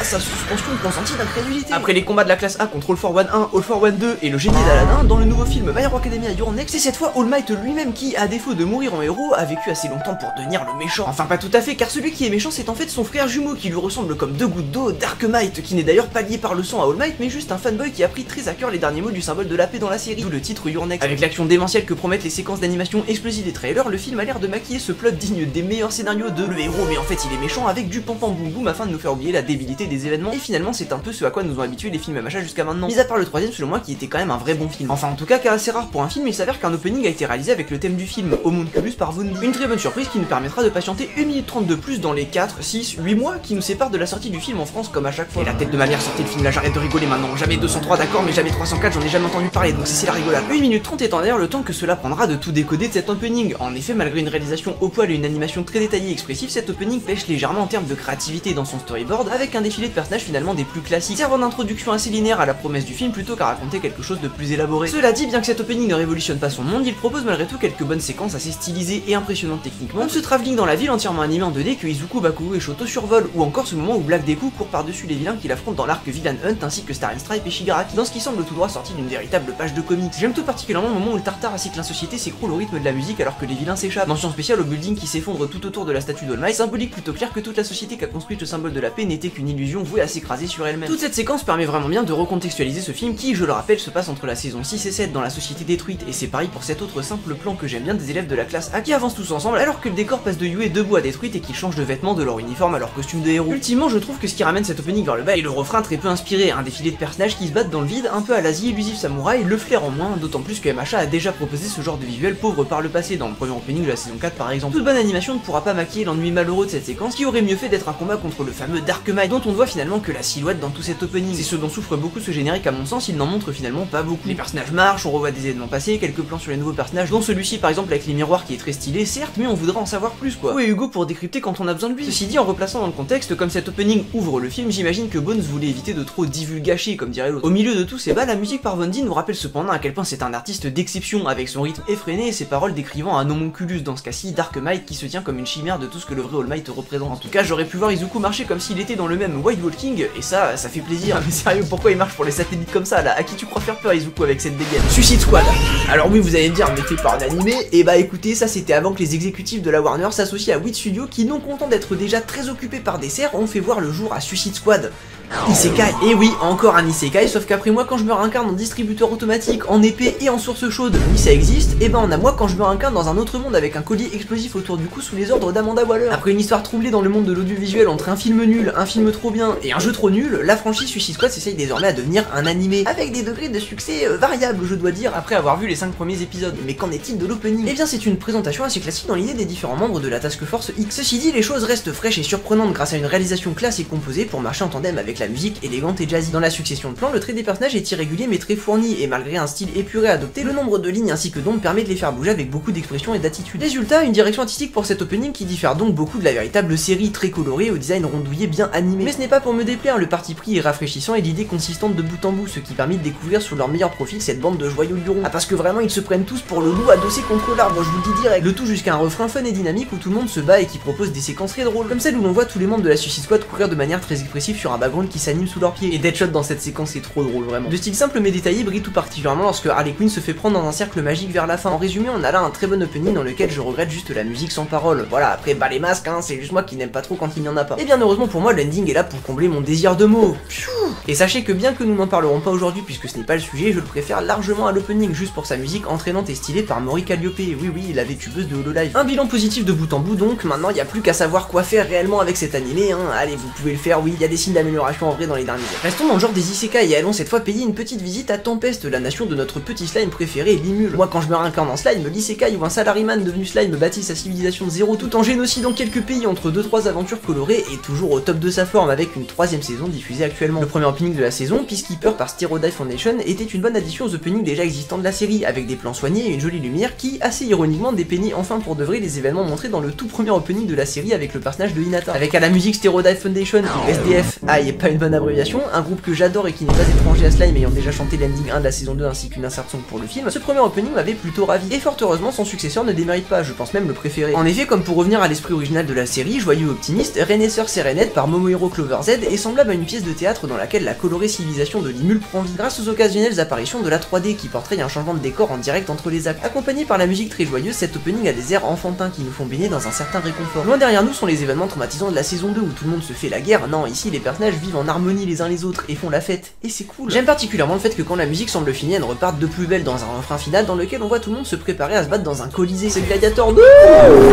sa suspension consentie d'incrédulité. Après les combats de la classe A contre All for One 1, All for One 2 et le génie d'Aladin, dans le nouveau film My Hero Academia Your Next, c'est cette fois All Might lui-même qui, à défaut de mourir en héros, a vécu assez longtemps pour devenir le méchant. Enfin pas tout à fait, car celui qui est méchant c'est en fait son frère jumeau qui lui ressemble comme deux gouttes d'eau, Dark Might, qui n'est d'ailleurs pas lié par le sang à All Might, mais juste un fanboy qui a pris très à cœur les derniers mots du symbole de la paix dans la série, d'où le titre Your Next. Avec l'action démentielle que promettent les séquences d'animation explosives des trailers, le film a l'air de maquiller ce plot digne des meilleurs scénarios de le héros, mais en fait il est méchant avec du pam-pam boum boum afin de nous faire oublier la débilité des événements, et finalement c'est un peu ce à quoi nous ont habitué les films MHA jusqu'à maintenant, mis à part le troisième selon moi qui était quand même un vrai bon film. Enfin en tout cas, car assez rare pour un film, il s'avère qu'un opening a été réalisé avec le thème du film, Homunculus par Von Lee. Une très bonne surprise qui nous permettra de patienter 1 minute 30 de plus dans les 4, 6, 8 mois qui nous séparent de la sortie du film en France comme à chaque fois. Et la tête de ma mère sortait le film là, j'arrête de rigoler maintenant, jamais 203 d'accord mais jamais 304, j'en ai jamais entendu parler donc c'est la rigolade. 1 minute 30 étant d'ailleurs le temps que cela prendra de tout décoder de cet opening. En effet, malgré une réalisation au poil et une animation très détaillée et expressive, cet opening pêche légèrement en termes de créativité dans son storyboard avec un défilé de personnages finalement des plus classiques, servant d'introduction assez linéaire à la promesse du film plutôt qu'à raconter quelque chose de plus élaboré. Cela dit, bien que cet opening ne révolutionne pas son monde, il propose malgré tout quelques bonnes séquences assez stylisées et impressionnantes techniquement, comme ce travelling dans la ville entièrement animé en 2D que Izuku, Bakugou et Shoto survolent, ou encore ce moment où Black Deku court par-dessus les vilains qu'il affronte dans l'arc Villain Hunt ainsi que Starry Stripe et Shigaraki, dans ce qui semble tout droit sorti d'une véritable page de comics. J'aime tout particulièrement le moment où le Tartare ainsi que l'insociété s'écroule au rythme de la musique alors que les vilains s'échappent. Mention spéciale au building qui s'effondre tout autour de la statue d'All Might, symbolique plutôt clair que toute la société qu'a construite le symbole de la paix n'était qu'une illusion vouée à s'écraser sur elle-même. Toute cette séquence permet vraiment bien de recontextualiser ce film qui, je le rappelle, se passe entre la saison 6 et 7 dans la société détruite, et c'est pareil pour cet autre simple plan que j'aime bien des élèves de la classe A qui avancent tous ensemble alors que le décor passe de Yue debout à détruite et qu'ils changent de vêtements de leur uniforme à leur costume de héros. Ultimement, je trouve que ce qui ramène cet opening vers le bas est le refrain très peu inspiré, un défilé de personnages qui se battent dans le vide, un peu à l'Asie Illusive Samouraï, le flair en moins, d'autant plus que MHA a déjà proposé ce genre de visuel pauvre par le passé, dans le premier opening de la saison 4 par exemple. Toute bonne animation ne pourra pas maquiller l'ennui malheureux de cette séquence qui aurait mieux fait d'être un combat contre le fameux Dark Might dont on ne voit finalement que la silhouette dans tout cet opening. C'est ce dont souffre beaucoup ce générique à mon sens, il n'en montre finalement pas beaucoup. Les personnages marchent, on revoit des événements passés, quelques plans sur les nouveaux personnages, dont celui-ci par exemple avec les miroirs qui est très stylé, certes, mais on voudrait en savoir plus quoi. Où est Hugo pour décrypter quand on a besoin de lui? Ceci dit, en replaçant dans le contexte, comme cet opening ouvre le film, j'imagine que Bones voulait éviter de trop divulgacher comme dirait l'autre. Au milieu de tous ces bas, la musique par Von D nous rappelle cependant à quel point c'est un artiste d'exception, avec son rythme effréné et ses paroles décrivant un homunculus, dans ce cas-ci Dark Might qui se tient comme une chimère de tout ce que le vrai All Might représente. En tout cas, j'aurais pu voir Izuku marcher comme s'il était dans le même White Walking, et ça fait plaisir. Ah, mais sérieux, pourquoi il marche pour les satellites comme ça là? À qui tu crois faire peur Izuku avec cette dégaine? Suicide Squad. Alors oui, vous allez me dire, mais fait par un animé, et bah écoutez, ça c'était avant que les exécutifs de la Warner s'associent à Wit Studio qui, non contents d'être déjà très occupés par des serres, ont fait voir le jour à Suicide Squad. Isekai, et oui, encore un Isekai, sauf qu'après moi quand je me réincarne en distributeur automatique, en épée et en source chaude, oui ça existe, et ben on a moi quand je me réincarne dans un autre monde avec un collier explosif autour du cou sous les ordres d'Amanda Waller. Après une histoire troublée dans le monde de l'audiovisuel entre un film nul, un film trop bien et un jeu trop nul, la franchise Suicide Squad s'essaye désormais à devenir un animé, avec des degrés de succès variables je dois dire, après avoir vu les 5 premiers épisodes. Mais qu'en est-il de l'opening? Eh bien c'est une présentation assez classique dans l'idée des différents membres de la Task Force X. Ceci dit, les choses restent fraîches et surprenantes grâce à une réalisation classe et composée pour marcher en tandem avec la musique élégante et jazzy. Dans la succession de plans, le trait des personnages est irrégulier mais très fourni, et malgré un style épuré adopté, le nombre de lignes ainsi que d'ombres permet de les faire bouger avec beaucoup d'expression et d'attitude. Résultat, une direction artistique pour cet opening qui diffère donc beaucoup de la véritable série, très colorée, au design rondouillé bien animé. Mais ce n'est pas pour me déplaire, le parti pris est rafraîchissant et l'idée consistante de bout en bout, ce qui permet de découvrir sous leur meilleur profil cette bande de joyaux lurons. Ah parce que vraiment ils se prennent tous pour le loup adossé contre l'arbre, je vous le dis direct. Le tout jusqu'à un refrain fun et dynamique où tout le monde se bat et qui propose des séquences très drôles, comme celle où l'on voit tous les membres de la Suicide Squad courir de manière très expressive sur un background qui s'anime sous leurs pieds. Et Deadshot dans cette séquence est trop drôle vraiment. De style simple mais détaillé brille tout particulièrement lorsque Harley Quinn se fait prendre dans un cercle magique vers la fin. En résumé, on a là un très bon opening dans lequel je regrette juste la musique sans parole. Voilà, après bas les masques, hein, c'est juste moi qui n'aime pas trop quand il n'y en a pas. Et bien heureusement pour moi, l'ending est là pour combler mon désir de mots. Et sachez que bien que nous n'en parlerons pas aujourd'hui puisque ce n'est pas le sujet, je le préfère largement à l'opening juste pour sa musique entraînante et stylée par Maury Calliope. Oui, la VTubeuse de Hololive. Un bilan positif de bout en bout donc, maintenant il n'y a plus qu'à savoir quoi faire réellement avec cet animé, hein. Allez, vous pouvez le faire, oui, il y a des signes d'amélioration en vrai dans les derniers. Restons dans le genre des isekai et allons cette fois payer une petite visite à Tempest, la nation de notre petit slime préféré, Limul. Moi quand je me réincarne en slime, l'isekai où un salaryman devenu slime bâtit sa civilisation de zéro tout en génocidant quelques pays entre 2-3 aventures colorées est toujours au top de sa forme avec une 3ème saison diffusée actuellement. Le premier opening de la saison, Peacekeeper par Stereotype Foundation, était une bonne addition aux openings déjà existants de la série, avec des plans soignés et une jolie lumière qui, assez ironiquement, dépeignait enfin pour de vrai les événements montrés dans le tout premier opening de la série avec le personnage de Hinata. Avec à la musique Stereotype Foundation, ou SDF, et pas une bonne abréviation, un groupe que j'adore et qui n'est pas étranger à Slime ayant déjà chanté l'ending 1 de la saison 2 ainsi qu'une insert song pour le film, ce premier opening m'avait plutôt ravi, et fort heureusement son successeur ne démérite pas, je pense même le préférer. En effet, comme pour revenir à l'esprit original de la série, joyeux optimiste, Renaisseur Serenette par Momohiro Clover Z est semblable à une pièce de théâtre dans laquelle la colorée civilisation de Limul prend vie, grâce aux occasionnelles apparitions de la 3D qui portraient un changement de décor en direct entre les actes. Accompagné par la musique très joyeuse, cet opening a des airs enfantins qui nous font baigner dans un certain réconfort. Loin derrière nous sont les événements traumatisants de la saison 2 où tout le monde se fait la guerre, non, ici les personnages vivent en harmonie les uns les autres et font la fête, et c'est cool. J'aime particulièrement le fait que quand la musique semble finie, elle reparte de plus belle dans un refrain final dans lequel on voit tout le monde se préparer à se battre dans un colisée. C'est Gladiator 2.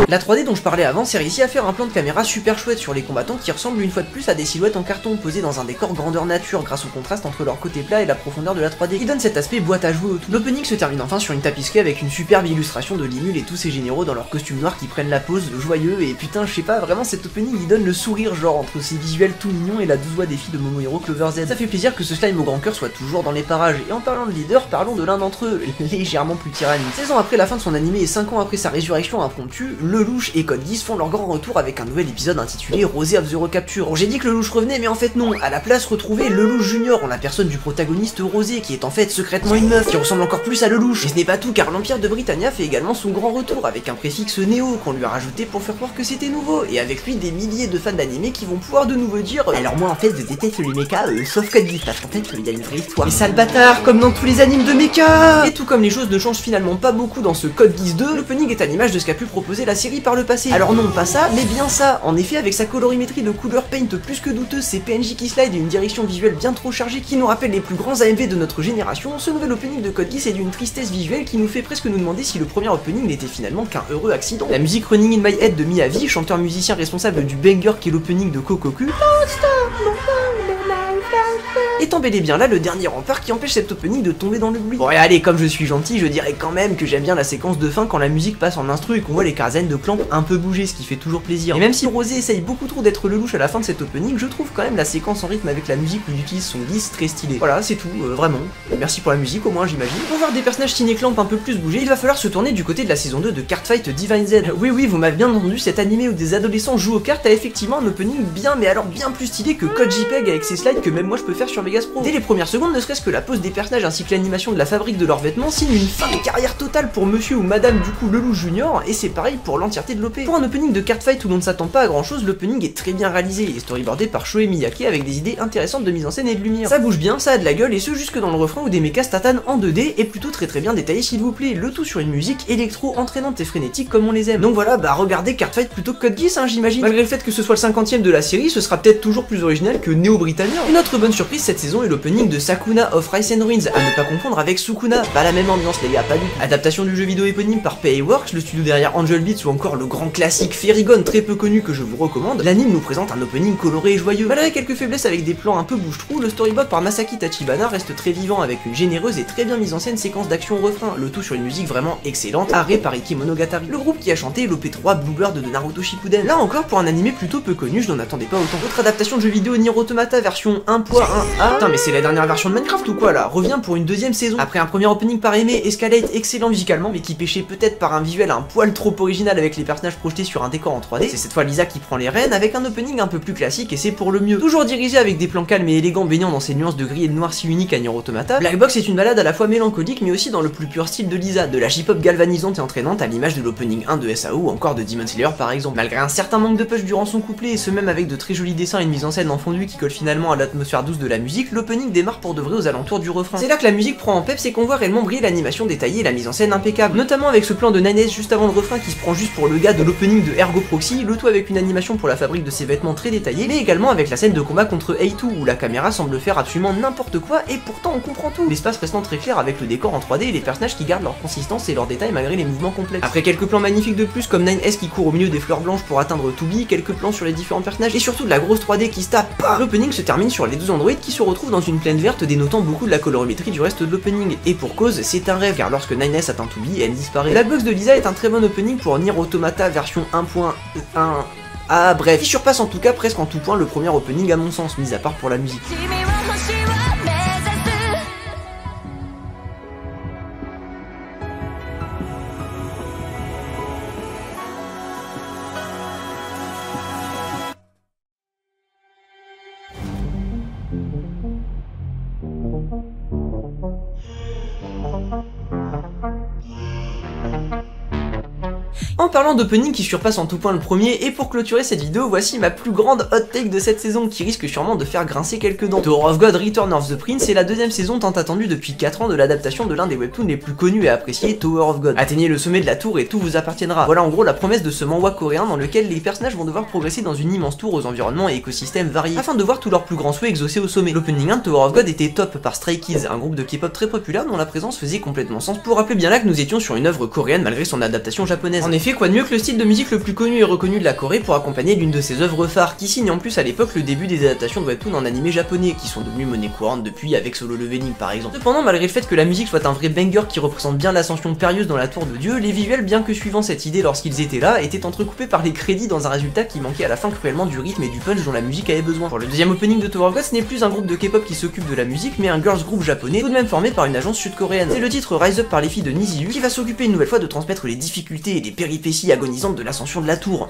La 3D dont je parlais avant sert ici à faire un plan de caméra super chouette sur les combattants qui ressemblent une fois de plus à des silhouettes en carton posées dans un décor grandeur nature grâce au contraste entre leur côté plat et la profondeur de la 3D qui donne cet aspect boîte à jouer au tout. L'opening se termine enfin sur une tapisserie avec une superbe illustration de Limul et tous ses généraux dans leurs costumes noirs qui prennent la pose joyeux, et putain je sais pas, vraiment cet opening il donne le sourire genre entre ces visuels tout mignons et la douce voix des filles de Momohiro Clover Z. Ça fait plaisir que ce slime au grand cœur soit toujours dans les parages, et en parlant de leader, parlons de l'un d'entre eux, légèrement plus tyrannique. 16 ans après la fin de son animé et 5 ans après sa résurrection impromptue, Lelouch et Code Geass font leur grand retour avec un nouvel épisode intitulé Rosé of the Recapture. Bon, j'ai dit que Lelouch revenait mais en fait non, à la place retrouvez Lelouch Junior en la personne du protagoniste Rosé qui est en fait secrètement une meuf qui ressemble encore plus à Lelouch. Et ce n'est pas tout car l'Empire de Britannia fait également son grand retour avec un préfixe néo qu'on lui a rajouté pour faire croire que c'était nouveau, et avec lui des milliers de fans d'animé qui vont pouvoir de nouveau dire alors moi en fait je déteste les mechas sauf Code Geass parce qu'en fait il y a une vraie histoire. Mais sale bâtard comme dans tous les animes de mecha. Et tout comme les choses ne changent finalement pas beaucoup dans ce Code Geass 2, l'opening est à l'image de ce qu'a pu proposer la série par le passé. Alors non pas ça, mais bien ça. En effet avec sa colorimétrie de couleur paint plus que douteuse, ses PNJ qui slide et une direction visuelle bien trop chargée qui nous rappelle les plus grands AMV de notre génération, ce nouvel opening de Code Geass est d'une tristesse visuelle qui nous fait presque nous demander si le premier opening n'était finalement qu'un heureux accident. La musique Running in My Head de Miyavi, chanteur musicien responsable du banger qui est l'opening de Kokoku, étant bel et bien là le dernier rempart qui empêche cet opening de tomber dans l'oubli. Bon et allez, comme je suis gentil, je dirais quand même que j'aime bien la séquence de fin quand la musique passe en instru et qu'on voit les Karzen de Clamp un peu bouger, ce qui fait toujours plaisir. Et même si Rosé essaye beaucoup trop d'être le louche à la fin de cet opening, je trouve quand même la séquence en rythme avec la musique où il utilise son glisse très stylé. Voilà, c'est tout, vraiment. Merci pour la musique au moins j'imagine. Pour voir des personnages ciné Clamp un peu plus bouger, il va falloir se tourner du côté de la saison 2 de Cardfight Divine Z. Oui, vous m'avez bien entendu, cet animé où des adolescents jouent aux cartes a effectivement un opening bien mais alors bien plus stylé que Code JPEG avec ses slides que même moi je peux faire sur Vegas Pro. Dès les premières secondes, ne serait-ce que la pose des personnages ainsi que l'animation de la fabrique de leurs vêtements signe une fin de carrière totale pour monsieur ou madame du coup Lelouch Junior, et c'est pareil pour l'entièreté de l'OP. Pour un opening de card fight où l'on ne s'attend pas à grand chose, l'opening est très bien réalisé et storyboardé par Shoei Miyake avec des idées intéressantes de mise en scène et de lumière. Ça bouge bien, ça a de la gueule, et ce jusque dans le refrain où des mechas tatanent en 2D et plutôt très bien détaillé s'il vous plaît, le tout sur une musique électro entraînante et frénétique comme on les aime. Donc voilà, bah regardez Card Fight plutôt que Code Geass hein, j'imagine. Malgré le fait que ce soit le 50e de la série, ce sera peut-être toujours plus original que Neo Britannia. Une autre bonne surprise cette saison est l'opening de Sakuna of Rice and Ruins, à ne pas confondre avec Sukuna, pas la même ambiance les gars, pas du tout. Adaptation du jeu vidéo éponyme par PA-Works, le studio derrière Angel Beats ou encore le grand classique Fairygon très peu connu que je vous recommande, l'anime nous présente un opening coloré et joyeux. Malgré quelques faiblesses avec des plans un peu bouche-trou, le storyboard par Masaki Tachibana reste très vivant avec une généreuse et très bien mise en scène séquence d'action au refrain, le tout sur une musique vraiment excellente, arrêt par Iki Monogatari, le groupe qui a chanté l'OP3 Bluebird de Naruto Shippuden. Là encore pour un animé plutôt peu connu, je n'en attendais pas autant. Autre adaptation de jeu vidéo Nier Automata version 1.1a. Putain mais c'est la dernière version de Minecraft ou quoi là? Revient pour une deuxième saison. Après un premier opening par aimé, Escalade excellent musicalement mais qui pêchait peut-être par un visuel un poil trop original avec les personnages projetés sur un décor en 3D. C'est cette fois Lisa qui prend les rênes avec un opening un peu plus classique et c'est pour le mieux. Toujours dirigé avec des plans calmes et élégants baignant dans ces nuances de gris et de noir si uniques à Nier Automata, Black Box est une balade à la fois mélancolique mais aussi dans le plus pur style de Lisa, de la J-pop galvanisante et entraînante à l'image de l'opening 1 de SAO ou encore de Demon Slayer par exemple. Malgré un certain manque de punch durant son couplet et ce même avec de très jolis dessins et une mise en scène en fondu qui colle finalement à l'atmosphère douce de la musique, l'opening démarre pour de vrai aux alentours du refrain. C'est là que la musique prend en peps et qu'on voit réellement briller l'animation détaillée et la mise en scène impeccable, notamment avec ce plan de Nines juste avant le refrain qui se prend juste pour le gars de l'opening de Ergo Proxy, le tout avec une animation pour la fabrique de ses vêtements très détaillée, mais également avec la scène de combat contre A2 où la caméra semble faire absolument n'importe quoi et pourtant on comprend tout. L'espace restant très clair avec le décor en 3D et les personnages qui gardent leur consistance et leurs détails malgré les mouvements complexes. Après quelques plans magnifiques de plus comme 9S qui court au milieu des fleurs blanches pour atteindre Toubi, quelques plans sur les différents personnages et surtout de la grosse 3D qui se tape, l'opening se termine sur les deux androïdes qui se retrouvent dans une plaine verte dénotant beaucoup de la colorimétrie du reste de l'opening. Et pour cause, c'est un rêve car lorsque 9S atteint Toubi, elle disparaît. La box de Lisa est un très bon opening pour Nier Automata version 1.1. Ah bref, qui surpasse en tout cas presque en tout point le premier opening à mon sens, mis à part pour la musique. En parlant d'opening qui surpasse en tout point le premier, et pour clôturer cette vidéo, voici ma plus grande hot take de cette saison qui risque sûrement de faire grincer quelques dents. Tower of God Return of the Prince est la deuxième saison tant attendue depuis 4 ans de l'adaptation de l'un des webtoons les plus connus et appréciés, Tower of God. Atteignez le sommet de la tour et tout vous appartiendra. Voilà en gros la promesse de ce manhwa coréen dans lequel les personnages vont devoir progresser dans une immense tour aux environnements et écosystèmes variés, afin de voir tous leurs plus grands souhaits exaucés au sommet. L'opening 1 de Tower of God était top par Stray Kids, un groupe de K-pop très populaire dont la présence faisait complètement sens pour rappeler bien là que nous étions sur une œuvre coréenne malgré son adaptation japonaise. En effet, quoi de mieux que le style de musique le plus connu et reconnu de la Corée pour accompagner l'une de ses œuvres phares, qui signe en plus à l'époque le début des adaptations de webtoons en animé japonais, qui sont devenues monnaie courante depuis avec Solo Leveling par exemple. Cependant, malgré le fait que la musique soit un vrai banger qui représente bien l'ascension périlleuse dans la tour de Dieu, les visuels, bien que suivant cette idée lorsqu'ils étaient là, étaient entrecoupés par les crédits dans un résultat qui manquait à la fin cruellement du rythme et du punch dont la musique avait besoin. Pour le deuxième opening de Tower of God, ce n'est plus un groupe de K-pop qui s'occupe de la musique, mais un girls group japonais, tout de même formé par une agence sud-coréenne. C'est le titre Rise Up par les filles de Niziu qui va s'occuper une nouvelle fois de transmettre les difficultés et les péripéties agonisantes de l'ascension de la tour.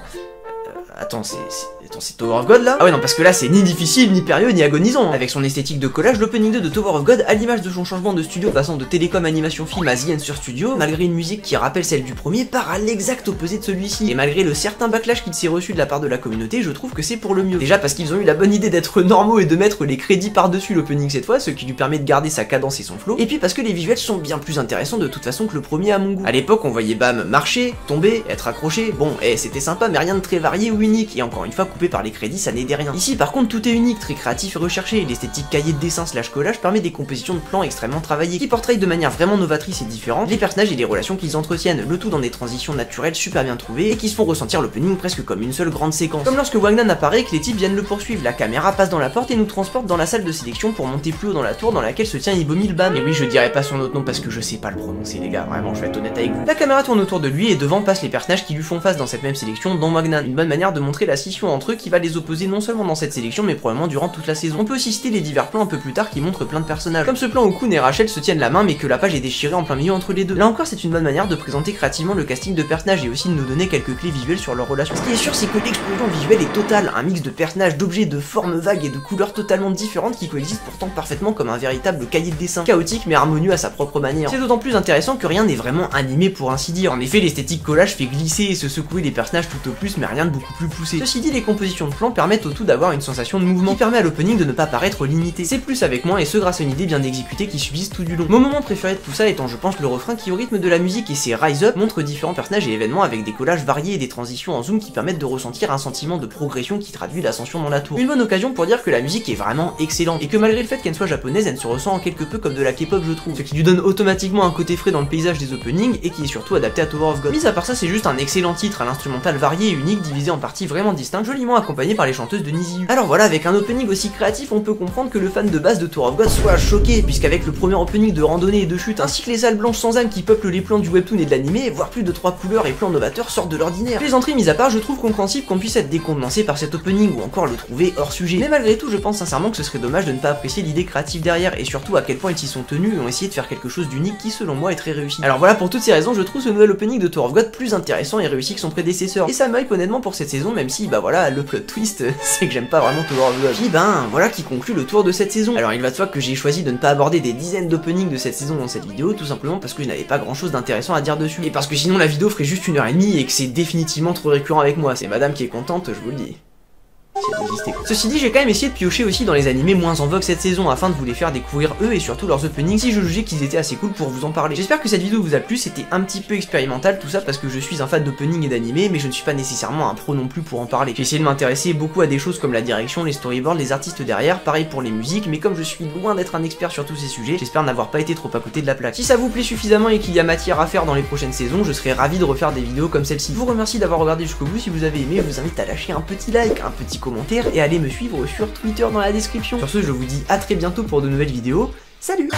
Attends, c'est Tower of God là? Ah ouais non, parce que là c'est ni difficile, ni périlleux, ni agonisant. Avec son esthétique de collage, l'opening 2 de Tower of God, à l'image de son changement de studio passant de Télécom Animation Film à The Answer Studio, malgré une musique qui rappelle celle du premier, part à l'exact opposé de celui-ci. Et malgré le certain backlash qu'il s'est reçu de la part de la communauté, je trouve que c'est pour le mieux. Déjà parce qu'ils ont eu la bonne idée d'être normaux et de mettre les crédits par-dessus l'opening cette fois, ce qui lui permet de garder sa cadence et son flow. Et puis parce que les visuels sont bien plus intéressants de toute façon que le premier à mon goût. À l'époque, on voyait Bam marcher, tomber, être accroché. Bon, c'était sympa, mais rien de très varié ou unique. Et encore une fois, coupé par les crédits, ça n'aidait rien. Ici, par contre, tout est unique, très créatif et recherché. L'esthétique cahier de dessin slash collage permet des compositions de plans extrêmement travaillées, qui portrayent de manière vraiment novatrice et différente les personnages et les relations qu'ils entretiennent, le tout dans des transitions naturelles super bien trouvées et qui se font ressentir l'opening presque comme une seule grande séquence. Comme lorsque Wagner apparaît et que les types viennent le poursuivre, la caméra passe dans la porte et nous transporte dans la salle de sélection pour monter plus haut dans la tour dans laquelle se tient Ibomil Bam. Et oui, je dirais pas son autre nom parce que je sais pas le prononcer les gars, vraiment je vais être honnête avec vous. La caméra tourne autour de lui et devant passent les personnages qui lui font face dans cette même sélection, dont Wagner, une bonne manière de montrer la scission entre eux qui va les opposer non seulement dans cette sélection mais probablement durant toute la saison. On peut aussi citer les divers plans un peu plus tard qui montrent plein de personnages, comme ce plan où Kun et Rachel se tiennent la main mais que la page est déchirée en plein milieu entre les deux. Là encore c'est une bonne manière de présenter créativement le casting de personnages et aussi de nous donner quelques clés visuelles sur leur relation. Ce qui est sûr c'est que l'explosion visuelle est totale, un mix de personnages, d'objets, de formes vagues et de couleurs totalement différentes qui coexistent pourtant parfaitement comme un véritable cahier de dessin, chaotique mais harmonieux à sa propre manière. C'est d'autant plus intéressant que rien n'est vraiment animé pour ainsi dire. En effet l'esthétique collage fait glisser et se secouer les personnages tout au plus mais rien de beaucoup plus poussé. Ceci dit les compositions de plans permettent au tout d'avoir une sensation de mouvement qui permet à l'opening de ne pas paraître limité. C'est plus avec moins et ce grâce à une idée bien exécutée qui subsiste tout du long. Mon moment préféré de tout ça étant je pense le refrain qui au rythme de la musique et ses Rise Up montre différents personnages et événements avec des collages variés et des transitions en zoom qui permettent de ressentir un sentiment de progression qui traduit l'ascension dans la tour. Une bonne occasion pour dire que la musique est vraiment excellente et que malgré le fait qu'elle soit japonaise elle se ressent en quelque peu comme de la K-pop je trouve, ce qui lui donne automatiquement un côté frais dans le paysage des openings et qui est surtout adapté à Tower of God. Mis à part ça c'est juste un excellent titre à l'instrumental varié et unique divisé en parties vraiment distinctes joliment accompagné par les chanteuses de Niziu. Alors voilà avec un opening aussi créatif on peut comprendre que le fan de base de Tower of God soit choqué puisqu'avec le premier opening de randonnée et de chute ainsi que les salles blanches sans âme qui peuplent les plans du webtoon et de l'animé, voire plus de 3 couleurs et plans novateurs sortent de l'ordinaire. Les entrées mises à part je trouve compréhensible qu'on puisse être décontenancé par cet opening ou encore le trouver hors sujet. Mais malgré tout je pense sincèrement que ce serait dommage de ne pas apprécier l'idée créative derrière et surtout à quel point ils s'y sont tenus et ont essayé de faire quelque chose d'unique qui selon moi est très réussi. Alors voilà pour toutes ces raisons je trouve ce nouvel opening de Tower of God plus intéressant et réussi que son prédécesseur. Et ça me hype honnêtement pour cette saison même si bah voilà le plot twist c'est que j'aime pas vraiment Tower of God. Puis ben voilà qui conclut le tour de cette saison. Alors il va de soi que j'ai choisi de ne pas aborder des dizaines d'openings de cette saison dans cette vidéo tout simplement parce que je n'avais pas grand chose d'intéressant à dire dessus. Et parce que sinon la vidéo ferait juste 1h30 et que c'est définitivement trop récurrent avec moi. C'est madame qui est contente, je vous le dis. Ceci dit, j'ai quand même essayé de piocher aussi dans les animés moins en vogue cette saison afin de vous les faire découvrir eux et surtout leurs openings si je jugeais qu'ils étaient assez cool pour vous en parler. J'espère que cette vidéo vous a plu, c'était un petit peu expérimental tout ça parce que je suis un fan d'opening et d'animé mais je ne suis pas nécessairement un pro non plus pour en parler. J'ai essayé de m'intéresser beaucoup à des choses comme la direction, les storyboards, les artistes derrière, pareil pour les musiques mais comme je suis loin d'être un expert sur tous ces sujets, j'espère n'avoir pas été trop à côté de la plaque. Si ça vous plaît suffisamment et qu'il y a matière à faire dans les prochaines saisons, je serais ravi de refaire des vidéos comme celle-ci. Je vous remercie d'avoir regardé jusqu'au bout, si vous avez aimé, je vous invite à lâcher un petit like, un petit commentaire et à aller me suivre sur Twitter dans la description. Sur ce, je vous dis à très bientôt pour de nouvelles vidéos. Salut!